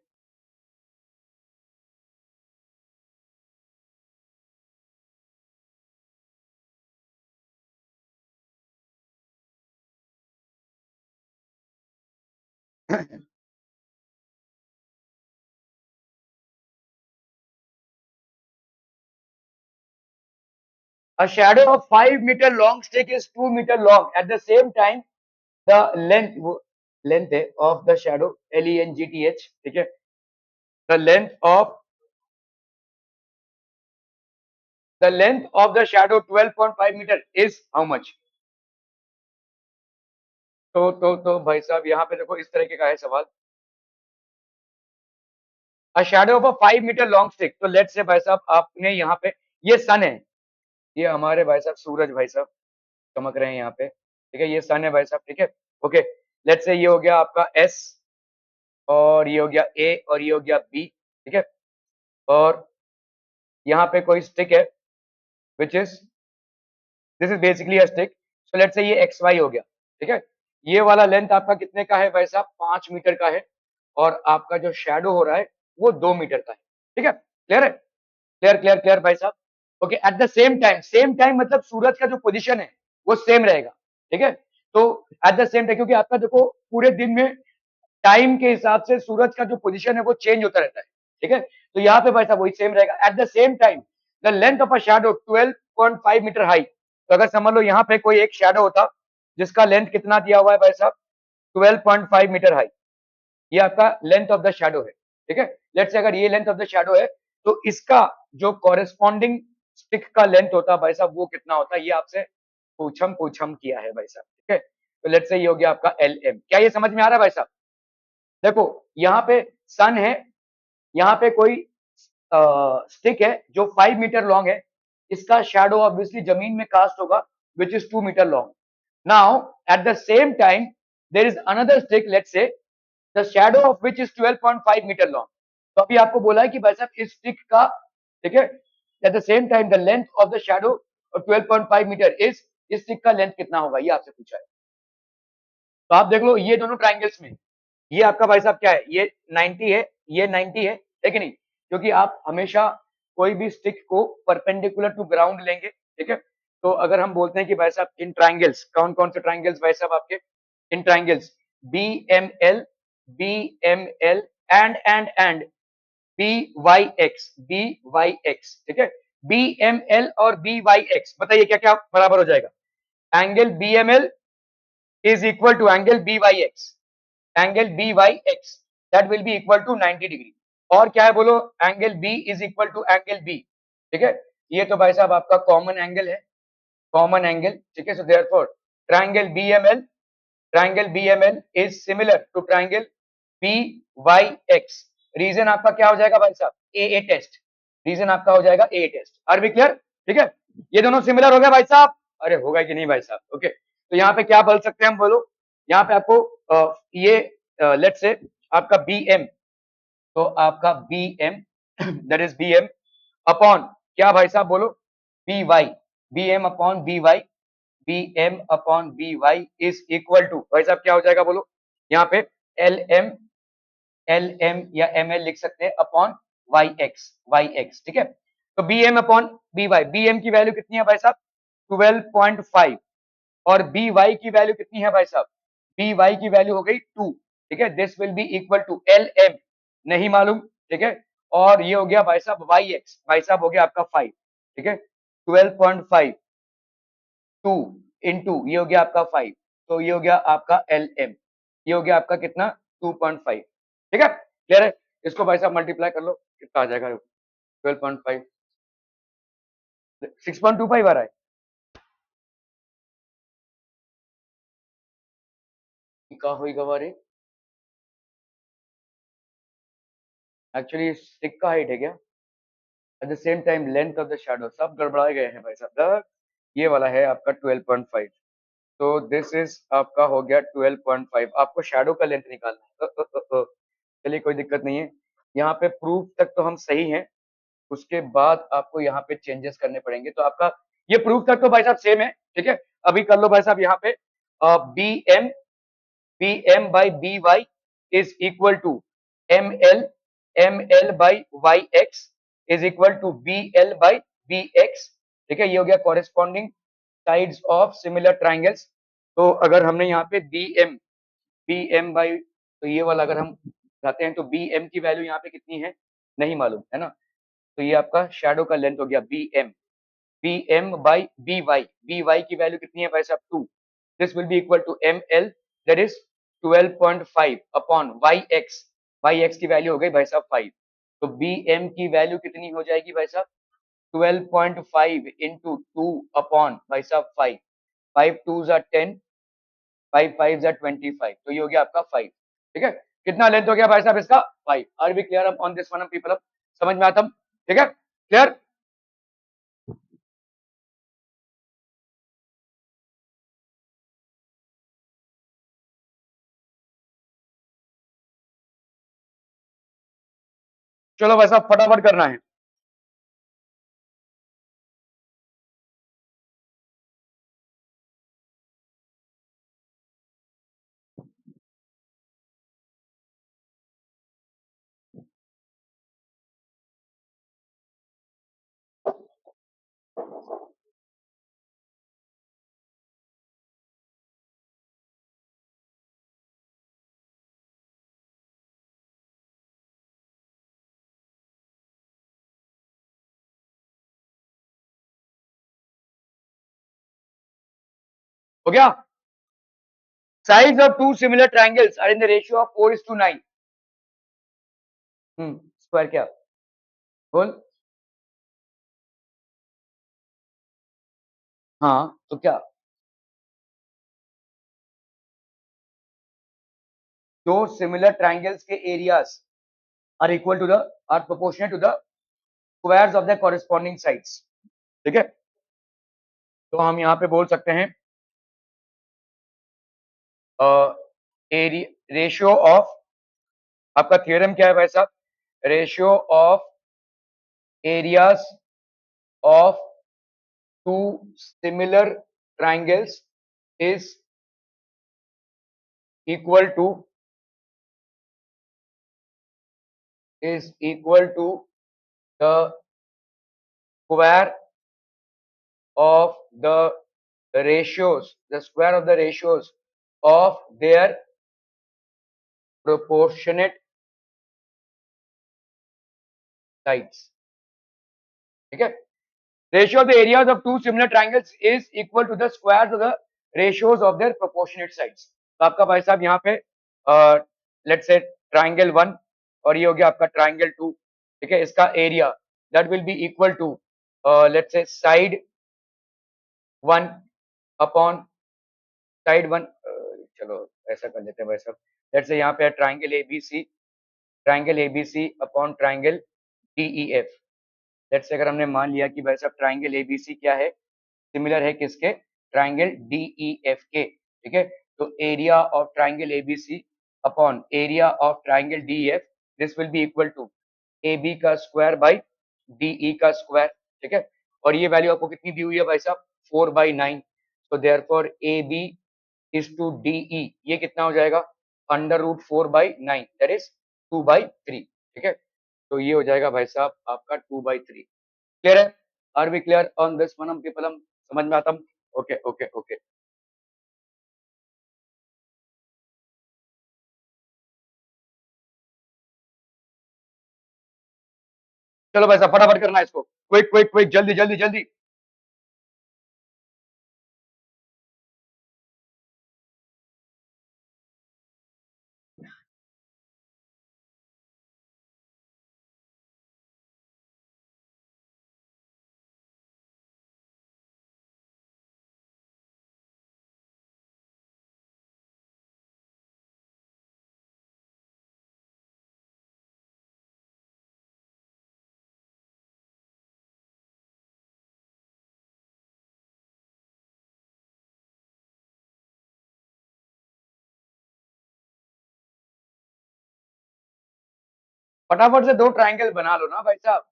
Speaker 1: A shadow of 5 meter long stick is 2 meter long. At the same time, the length of the shadow LENGTH, ठीक है, the length of the shadow 12.5 meter is how much? तो भाई साहब यहाँ पे देखो इस तरीके का है सवाल। A shadow of a 5 meter long stick, तो लेट्स से भाई साहब आपने यहाँ पे, ये सन है, ये हमारे भाई साहब सूरज भाई साहब चमक रहे हैं यहाँ पे, ठीक है, ये सन है भाई साहब, ठीक है। ओके, लेट्स से ये हो गया आपका एस, और ये हो गया ए, और ये हो गया बी, ठीक है। और यहाँ पे कोई स्टिक है, which is this is basically a stick, so let's say ये एक्स वाई हो गया, ठीक है। ये वाला लेंथ आपका कितने का है भाई साहब? 5 मीटर का है, और आपका जो शेडो हो रहा है वो 2 मीटर का है, ठीक है। क्लियर है? क्लियर क्लियर क्लियर भाई साहब। Okay, eight the same time मतलब सूरज का जो पोजीशन है वो सेम रहेगा, ठीक है। तो एट द सेम टाइम, क्योंकि आपका देखो पूरे दिन में टाइम के हिसाब से सूरज का जो पोजीशन है वो चेंज होता रहता है, ठीक है। तो यहाँ पे भाई साहब वही सेम रहेगा। At the same time the length of a shadow 12.5 metre high, तो अगर समझ लो यहाँ पे कोई एक शैडो होता जिसका लेंथ कितना दिया हुआ है भाई साहब? 12.5 मीटर हाई, ये आपका लेंथ ऑफ द शैडो है, ठीक है। लेट्स से अगर ये लेंथ ऑफ द शैडो है, तो इसका जो कॉरेस्पॉन्डिंग स्टिक का लेंथ होता है भाई साहब वो कितना होता है, ये आपसे पूछम पूछम किया है भाई साहब, ठीक है। तो लेट्स से ये हो गया आपका LM। क्या ये समझ में आ रहा है भाई साहब? देखो यहाँ पे सन है, यहाँ पे कोई स्टिक है जो 5 मीटर लॉन्ग है, इसका शैडो ऑब्वियसली जमीन में कास्ट होगा which is 2 metre long. Now at the same time there is another stick, let's say the shadow of which is 12.5 metre long. तो अभी आपको बोला है कि भाई साहब इस स्टिक का, ठीक है, at the same time the length of the shadow of 12.5 metre is, इस स्टिक का लेंथ कितना होगा ये आपसे पूछा है। तो आप देख लो ये दोनों ट्राइंगल्स में, ये आपका भाई साहब क्या है, ये 90 है, ये 90 है कि नहीं? क्योंकि आप हमेशा कोई भी स्टिक को परपेंडिकुलर टू ग्राउंड लेंगे, ठीक है। तो अगर हम बोलते हैं कि भाई साहब इन ट्राइंगल्स, कौन कौन से ट्राइंगल्स भाई साहब आपके, इन triangles B B M L and B Y X, ठीक है। बी एम एल और बी वाई एक्स, बताइए क्या क्या बराबर हो जाएगा? Angle B M L is equal to angle BYX, angle BYX that will be equal to 90 degree. और क्या है बोलो? Angle B is equal to angle B, ठीक है। ये तो भाई साहब आपका कॉमन एंगल है, कॉमन एंगल, ठीक है। So therefore triangle BML, triangle BML is similar to triangle BYX। Reason आपका क्या हो जाएगा भाई साहब? AA टेस्ट, रीजन आपका हो जाएगा AA test. Are B clear? ठीक है, ये दोनों सिमिलर हो गया भाई साहब? अरे होगा कि नहीं भाई साहब? ओके, तो यहाँ पे क्या बोल सकते हैं हम, बोलो। यहाँ पे आपको ये लेट्स से आपका BM, तो आपका BM that is BM upon क्या भाई साहब बोलो? BY, BM upon BY, BM upon BY is equal to भाई साहब क्या हो जाएगा बोलो? यहाँ पे LM, LM या ML लिख सकते हैं अपॉन YX, ठीक है। तो BM अपॉन BY, BM की वैल्यू कितनी है भाई साहब? 12.5। और BY की वैल्यू कितनी है भाई साहब? BY की वैल्यू हो गई 2, ठीक है। This will be equal to LM, नहीं मालूम, ठीक है। और ये हो गया भाई साहब YX, भाई साहब हो गया आपका 5, ठीक है। 12.5 2 इंटू ये हो गया आपका 5, तो ये हो गया आपका LM, ये हो गया आपका कितना? 2.5, ठीक है। क्लियर है? इसको भाई साहब मल्टीप्लाई कर लो, कितना आ जाएगा? 12.5 6.25 आ रहा है। का होई गवारे, एक्चुअली स्टिक का हाइट है क्या? Eight the same time length of the shadow, सब गड़बड़ाए गए हैं भाई साहब। ये वाला है आपका 12.5, तो दिस इज आपका हो गया 12.5। आपको शैडो का लेंथ निकालना है। चलिए कोई दिक्कत नहीं है, यहाँ पे प्रूफ तक तो हम सही हैं, उसके बाद आपको यहाँ पे चेंजेस करने पड़ेंगे। तो आपका ये प्रूफ तक तो भाई साहब सेम है, ठीक है। अभी कर लो भाई साहब यहाँ पे B M, BM by BY is equal to ML, ML by YX is equal to BL by BX, ठीक है। ये हो गया corresponding sides of similar triangles. तो अगर हमने यहाँ पे BM बाई, तो ये वाला अगर हम जाते हैं तो BM की वैल्यू यहाँ पे कितनी है नहीं मालूम है ना। तो ये आपका शैडो का लेंथ हो गया BM, BM by BY, BY की वैल्यू कितनी है भाई साहब? 2। This will be equal to ML that is 12.5 upon YX, YX की वैल्यू हो गई भाई साहब 5। तो BM की वैल्यू कितनी हो जाएगी भाई साहब? 12.5 इंटू 2 अपॉन भाई साहब 5, 5 2 जा 10, 5 5 जा 25, तो ये हो गया आपका 5, ठीक है। कितना लेंथ हो गया भाई साहब इसका? 5। Are B clear up on this one people? समझ में आता? ठीक है, क्लियर। चलो भाई साहब फटाफट करना है। हो गया? Sides of two similar triangles are in the ratio of 4:9। Square क्या बोल? हाँ तो क्या? दो सिमिलर ट्राइंगल्स के areas are equal to the are proportional to the squares of the corresponding sides. ठीक है, तो हम यहाँ पे बोल सकते हैं रेशियो ऑफ, आपका थ्योरम क्या है भाई साहब, ratio of areas of two similar triangles is equal to the square of the ratios of their proportionate sides। ठीक है, ratio of the areas of two similar triangles is equal to the squares of the ratios of their proportionate sides। तो आपका भाई साहब यहाँ पे लेट्स से ट्राइंगल 1 और ये हो गया आपका ट्राइंगल 2। ठीक है, इसका area that will be equal to let's say side 1 upon side 1, चलो ऐसा कर लेते हैं भाई साहब, लेट्स से यहाँ पे triangle A B C upon triangle DEF. Let's say अगर हमने मान लिया कि भाई साहब ट्राइंगल एबीसी क्या है, सिमिलर है किसके, ट्राइंगल डीईएफ के। ठीक है, तो area of triangle A B C upon area of triangle D E F, this will be equal to AB का स्क्वायर बाई DE का स्क्वायर। ठीक है, और ये वैल्यू आपको कितनी दी हुई है भाई साहब, 4/9। तो therefore AB is to DE, ये कितना हो जाएगा, √4/9, दैट इज 2/3। ठीक है, तो ये हो जाएगा भाई साहब आपका 2/3। क्लियर है, are we clear on this one, हम पीपल, हम समझ में आता हूँ। ओके ओके ओके, चलो भाई साहब फटाफट करना है इसको, क्विक क्विक क्विक, जल्दी जल्दी जल्दी। फटाफट से दो ट्राइंगल बना लो ना भाई साहब।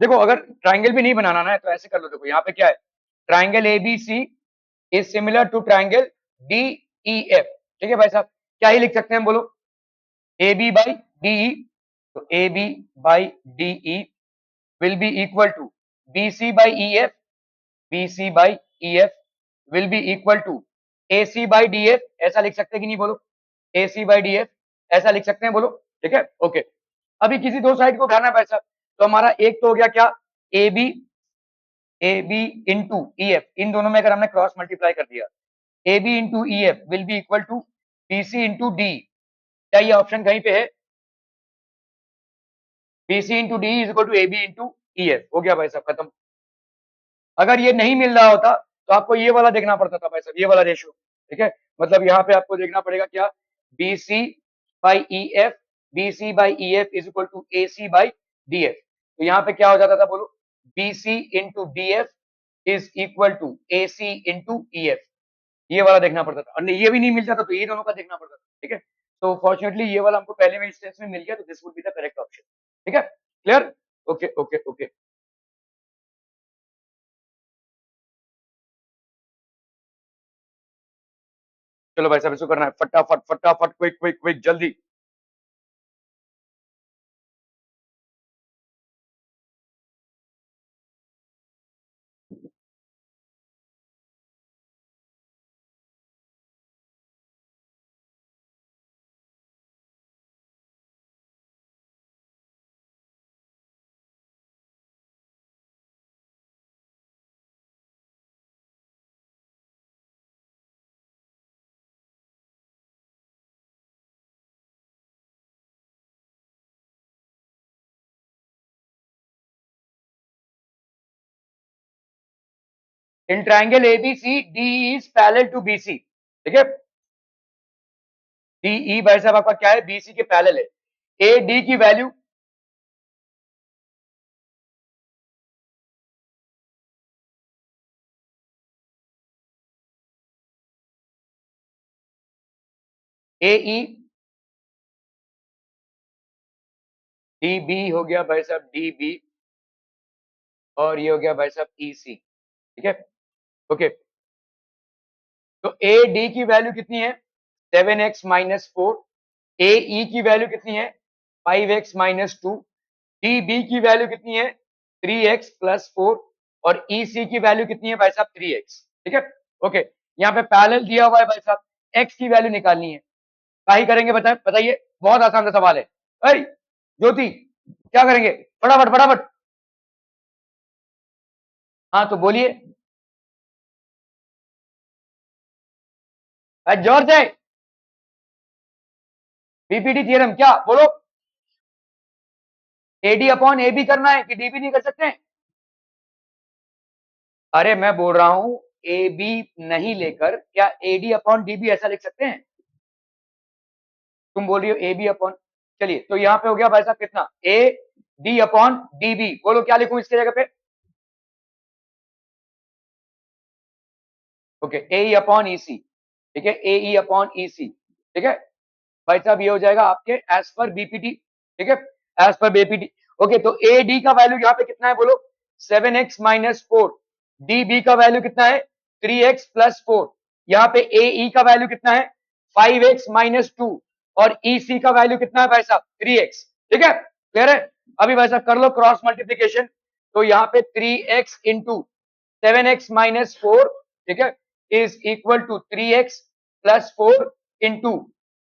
Speaker 1: देखो अगर ट्राइंगल भी नहीं बनाना ना है तो ऐसे कर लो, देखो यहाँ पे क्या है, triangle ABC is similar to triangle D E F. ठीक है भाई साहब, क्या ही लिख सकते हैं हम, बोलो, AB बाई DE, तो AB by DE will be equal to BC by EF, BC by EF will be equal to AC by DF, ऐसा लिख सकते हैं कि नहीं, बोलो, AC by DF ऐसा लिख सकते हैं, बोलो। ठीक है, ओके। अभी किसी दो साइड को उठाना है भाई साहब, तो हमारा एक तो हो गया क्या, AB, AB इंटू EF, इन दोनों में अगर हमने क्रॉस मल्टीप्लाई कर दिया, AB into EF will be equal to BC into D. क्या ये ऑप्शन कहीं पे है, BC into D is equal to AB into EF, हो गया भाई साहब, खत्म। अगर ये नहीं मिल रहा होता तो आपको ये वाला देखना पड़ता था भाई साहब, ये वाला रेशियो। ठीक है, मतलब यहाँ पे आपको देखना पड़ेगा क्या, BC by EF, BC by EF is equal to AC by DF। तो यहाँ पे क्या हो जाता था, बोलो, BC into DF is equal to AC into EF, ये वाला देखना पड़ता था। और ये भी नहीं मिल जाता तो ये दोनों का देखना पड़ता था। ठीक है, तो फॉर्चुनेटली ये वाला हमको पहले में इंस्टेंस में मिल गया, तो this would be the correct option. ठीक है, क्लियर, ओके ओके ओके। चलो भाई साहब इसको करना है फटाफट फटाफट, क्विक क्विक क्विक, जल्दी। In triangle A B C D is parallel to B C. ठीक है, DE भाई साहब आपका क्या है, BC के पैरेलल है। AD की वैल्यू AE, DB हो गया भाई साहब DB, और ये हो गया भाई साहब EC, ठीक है। ओके, तो AD की वैल्यू कितनी है, 7x माइनस 4। AE की वैल्यू कितनी है, 5x माइनस 2। DB की वैल्यू कितनी है, 3x प्लस 4। और EC की वैल्यू कितनी है भाई साहब, 3x, ठीक है। ओके, यहाँ पे पैरेलल दिया हुआ है भाई साहब, x की वैल्यू निकालनी है। क्या ही करेंगे बताइए, बहुत आसान सा सवाल है। अरे ज्योति, क्या करेंगे, फटाफट फटाफट। हाँ तो बोलिए जोर से। बीपीटी थ्योरम, क्या बोलो। एडी अपॉन ए बी करना है कि डीबी नहीं कर सकते? अरे मैं बोल रहा हूं, ए बी नहीं लेकर क्या एडी अपॉन डीबी ऐसा लिख सकते हैं? तुम बोल रही हो ए बी अपॉन, चलिए तो यहाँ पे हो गया भाई साहब कितना, A D upon D B. बोलो क्या लिखूं इसके जगह पे? ओके, ए ई अपॉन ई सी, ठीक है, ए ई अपॉन ई सी, ठीक है भाई साहब। ये हो जाएगा आपके एज पर बीपीटी, ठीक है, एज पर बीपीटी। ओके, तो ए डी का वैल्यू यहाँ पे कितना है बोलो, 7x माइनस 4। डी बी का वैल्यू कितना है, 3x प्लस 4। यहाँ पे ए ई का वैल्यू कितना है, 5x माइनस 2। और ई सी का वैल्यू कितना है भाई साहब, 3x, ठीक है, क्लियर है। अभी भाई साहब कर लो क्रॉस मल्टीप्लीकेशन। तो यहाँ पे 3x इंटू 7x माइनस 4, ठीक है, is equal to 3x plus 4 into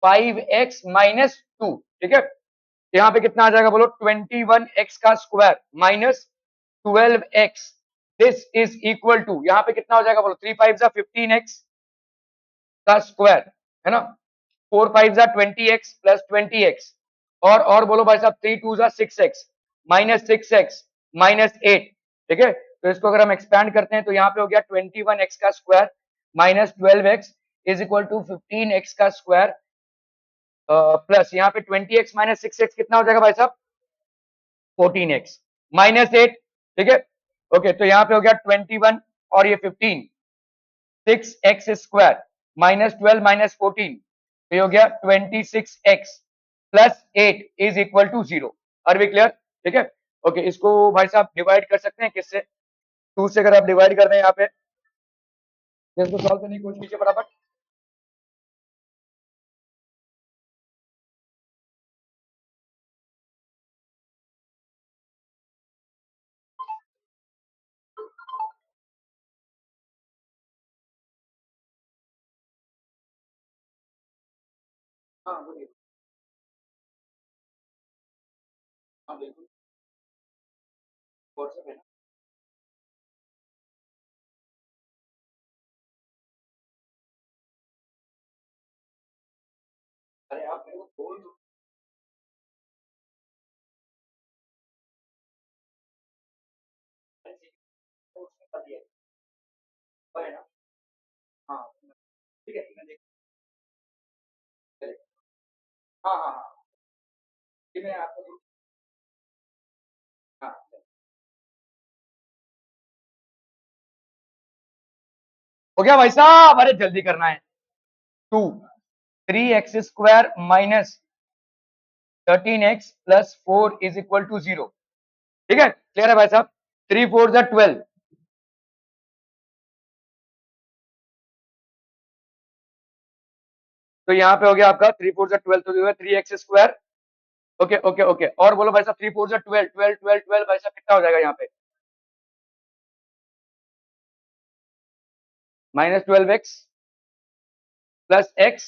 Speaker 1: 5x minus 2, ठीक है। यहाँ पे कितना आ जाएगा बोलो, 21x का square minus 12x। This is equal to, यहाँ पे कितना हो जाएगा बोलो, 3 5 15x का स्क्वायर, है ना, 4 5 20x प्लस 20x। और बोलो भाई साहब 3 2 6x माइनस 6x माइनस 8, ठीक है। तो इसको अगर हम एक्सपैंड करते हैं तो यहाँ पे हो गया 21x का square minus 12x is equal to 15x का स्क्वायर प्लस यहाँ पे 20x माइनस 6x कितना हो जाएगा भाई साहब, 14x माइनस 8, ठीक है। ओके, तो यहाँ पे हो गया 21 और ये 15, 6x स्क्वायर माइनस 12 माइनस 14, तो ये हो गया 26x plus 8 is equal to 0। Are we clear, ठीक है। ओके, इसको भाई साहब डिवाइड कर सकते हैं किससे, 2 से अगर आप डिवाइड कर दें यहाँ पे, इसको सॉल्व करने की कोशिश कीजिए फटाफट। हाँ बोलिए, हाँ बिल्कुल, व्हाट्सएप है ना। अरे आप मेरे को बोल दो, उसने कर दिया है ना। हाँ ठीक है, मैं देख, हाँ हाँ हाँ, ये मैं आपको, हाँ हो गया भाई साहब, अरे जल्दी करना है। 2 3x square minus 13x plus 4 is equal to 0, ठीक है, क्लियर है भाई साहब। 3 4 12, तो यहाँ पे हो गया आपका 3 4 12, तो जो है 3x square. Okay okay okay, और बोलो भाई साहब 3 4 12 12 12 12 भाई साहब कितना हो जाएगा यहाँ पे, minus 12x plus x,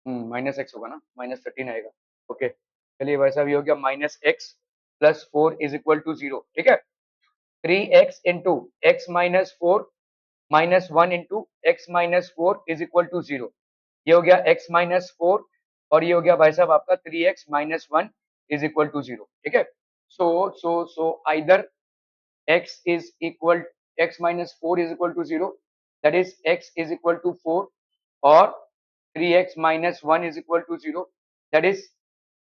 Speaker 1: minus x होगा ना, माइनस 13 आएगा। ओके, चलिए भाई साहब ये हो गया minus X plus 4 is equal to 0, ठीक है। 3x into X minus 4 minus 1 into X minus 4 is equal to 0। ये हो गया x माइनस 4 और ये हो गया भाई साहब आपका 3x minus 1 is equal to 0, ठीक है। So either x is equal, x minus 4 is equal to 0, that is x is equal to 4, और 3x minus 1 is equal to 0, that is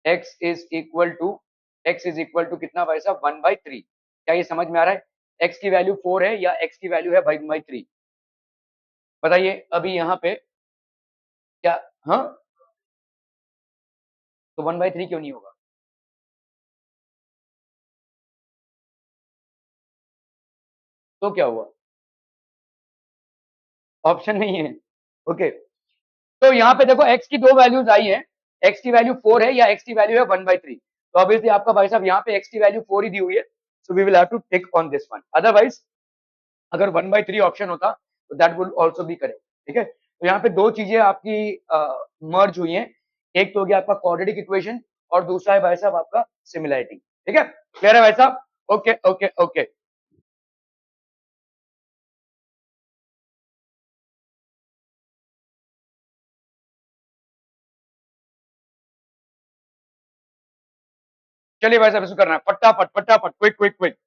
Speaker 1: x is equal to कितना भाई साहब 1/3। क्या ये समझ में आ रहा है? x की वैल्यू 4 है या x की वैल्यू है 1/3? बताइए अभी यहाँ पे क्या? हाँ, तो 1/3 क्यों नहीं होगा? तो क्या हुआ? ऑप्शन नहीं है। ओके, तो यहाँ पे देखो x की दो वैल्यूज आई है, x की वैल्यू 4 है या x की वैल्यू है 1/3। तो ऑब्वियसली आपका भाई साहब यहाँ पे x की वैल्यू 4 ही दी हुई है, so we will have to tick on this one. Otherwise अगर 1/3 ऑप्शन होता तो that would also be correct. ठीक है, तो यहाँ पे दो चीजें आपकी मर्ज हुई हैं, एक तो हो गया आपका क्वाड्रेटिक इक्वेशन और दूसरा है भाई साहब आपका सिमिलैरिटी। ठीक है, क्लियर है भाई साहब? ओके ओके ओके, चलिए भाई साहब इसको करना है फटाफट फटाफट, क्विक क्विक क्विक।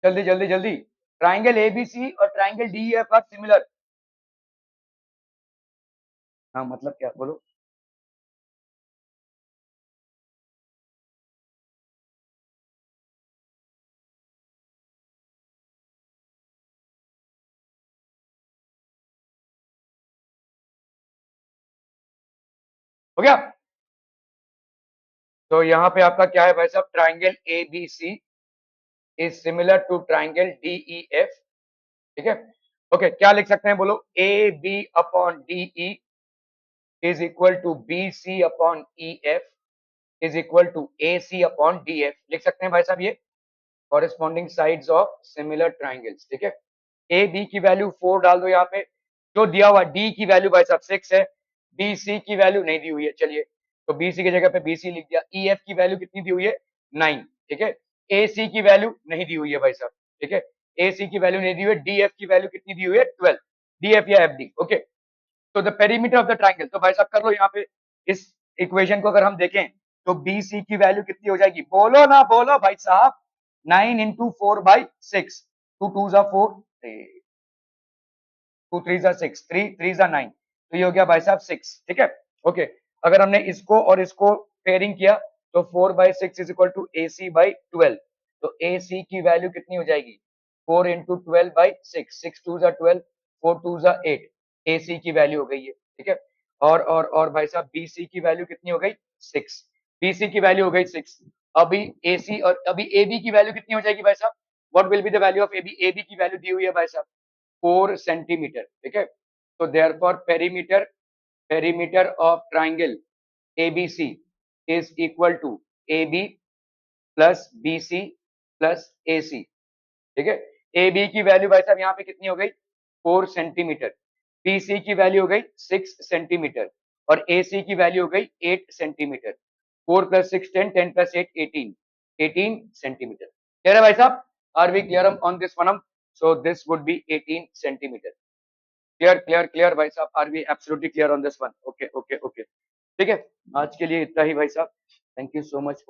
Speaker 1: जल्दी जल्दी जल्दी, ट्राइंगल एबीसी और ट्राइंगल डीईएफ आर सिमिलर। हाँ मतलब क्या, बोलो। हो गया? तो यहाँ पे आपका क्या है भाई साहब, triangle ABC is similar to triangle D E F. ठीक है, ओके, क्या लिख सकते हैं बोलो? A B upon D E is equal to B C upon E F is equal to A C upon D F. लिख सकते हैं भाई साहब ये corresponding sides of similar triangles. ठीक है, ए बी की वैल्यू 4 डाल दो यहाँ पे, जो दिया हुआ डी की वैल्यू भाई साहब 6 है, बी सी की वैल्यू नहीं दी हुई है, चलिए तो बी सी की जगह पे बी सी लिख दिया। ई एफ की वैल्यू कितनी दी हुई है? 9। ठीक है, ए सी की वैल्यू नहीं दी हुई है भाई साहब। ठीक है, ए सी की वैल्यू नहीं दी हुई है, डी एफ की वैल्यू कितनी दी हुई है? 12। डी एफ या एफ डी। ओके, तो the perimeter of the triangle, तो भाई साहब कर लो यहाँ पे इस इक्वेशन को अगर हम देखें तो बी सी की वैल्यू कितनी हो जाएगी? बोलो ना बोलो भाई साहब, 9 इंटू 4/6, 2 2 4, 2 3 6, 3 3 9, तो ये हो गया भाई साहब 6। ठीक है, ओके, अगर हमने इसको और इसको पेयरिंग किया तो 4/6 is equal to A C by 12। तो ए सी की वैल्यू कितनी हो जाएगी? 4 इंटू 12/6, 6 2 12, 4 2 8, ए सी की वैल्यू हो गई है। ठीक है, और भाई साहब बी सी की वैल्यू कितनी हो गई? 6। बी सी की वैल्यू हो गई 6। अभी ए सी और अभी ए बी की वैल्यू कितनी हो जाएगी भाई साहब? What will be the value of A B? A B की वैल्यू दी हुई है भाई साहब 4 सेंटीमीटर। ठीक है, तो therefore perimeter of triangle ABC is equal to A B plus B C plus A C. ठीक है, ए बी की वैल्यू भाई साहब यहाँ पे कितनी हो गई? 4 सेंटीमीटर। बी सी की वैल्यू हो गई 6 सेंटीमीटर और ए सी की वैल्यू हो गई 8 सेंटीमीटर। 4 + 6 10, 10 + 8 18, 18 सेंटीमीटर। क्लियर है भाई साहब? Are we clear on this one? So this would be 18 centimetre. Clear clear clear भाई साहब, are we absolutely clear on this one? Okay okay okay, ठीक है, आज के लिए इतना ही भाई साहब। Thank you so much.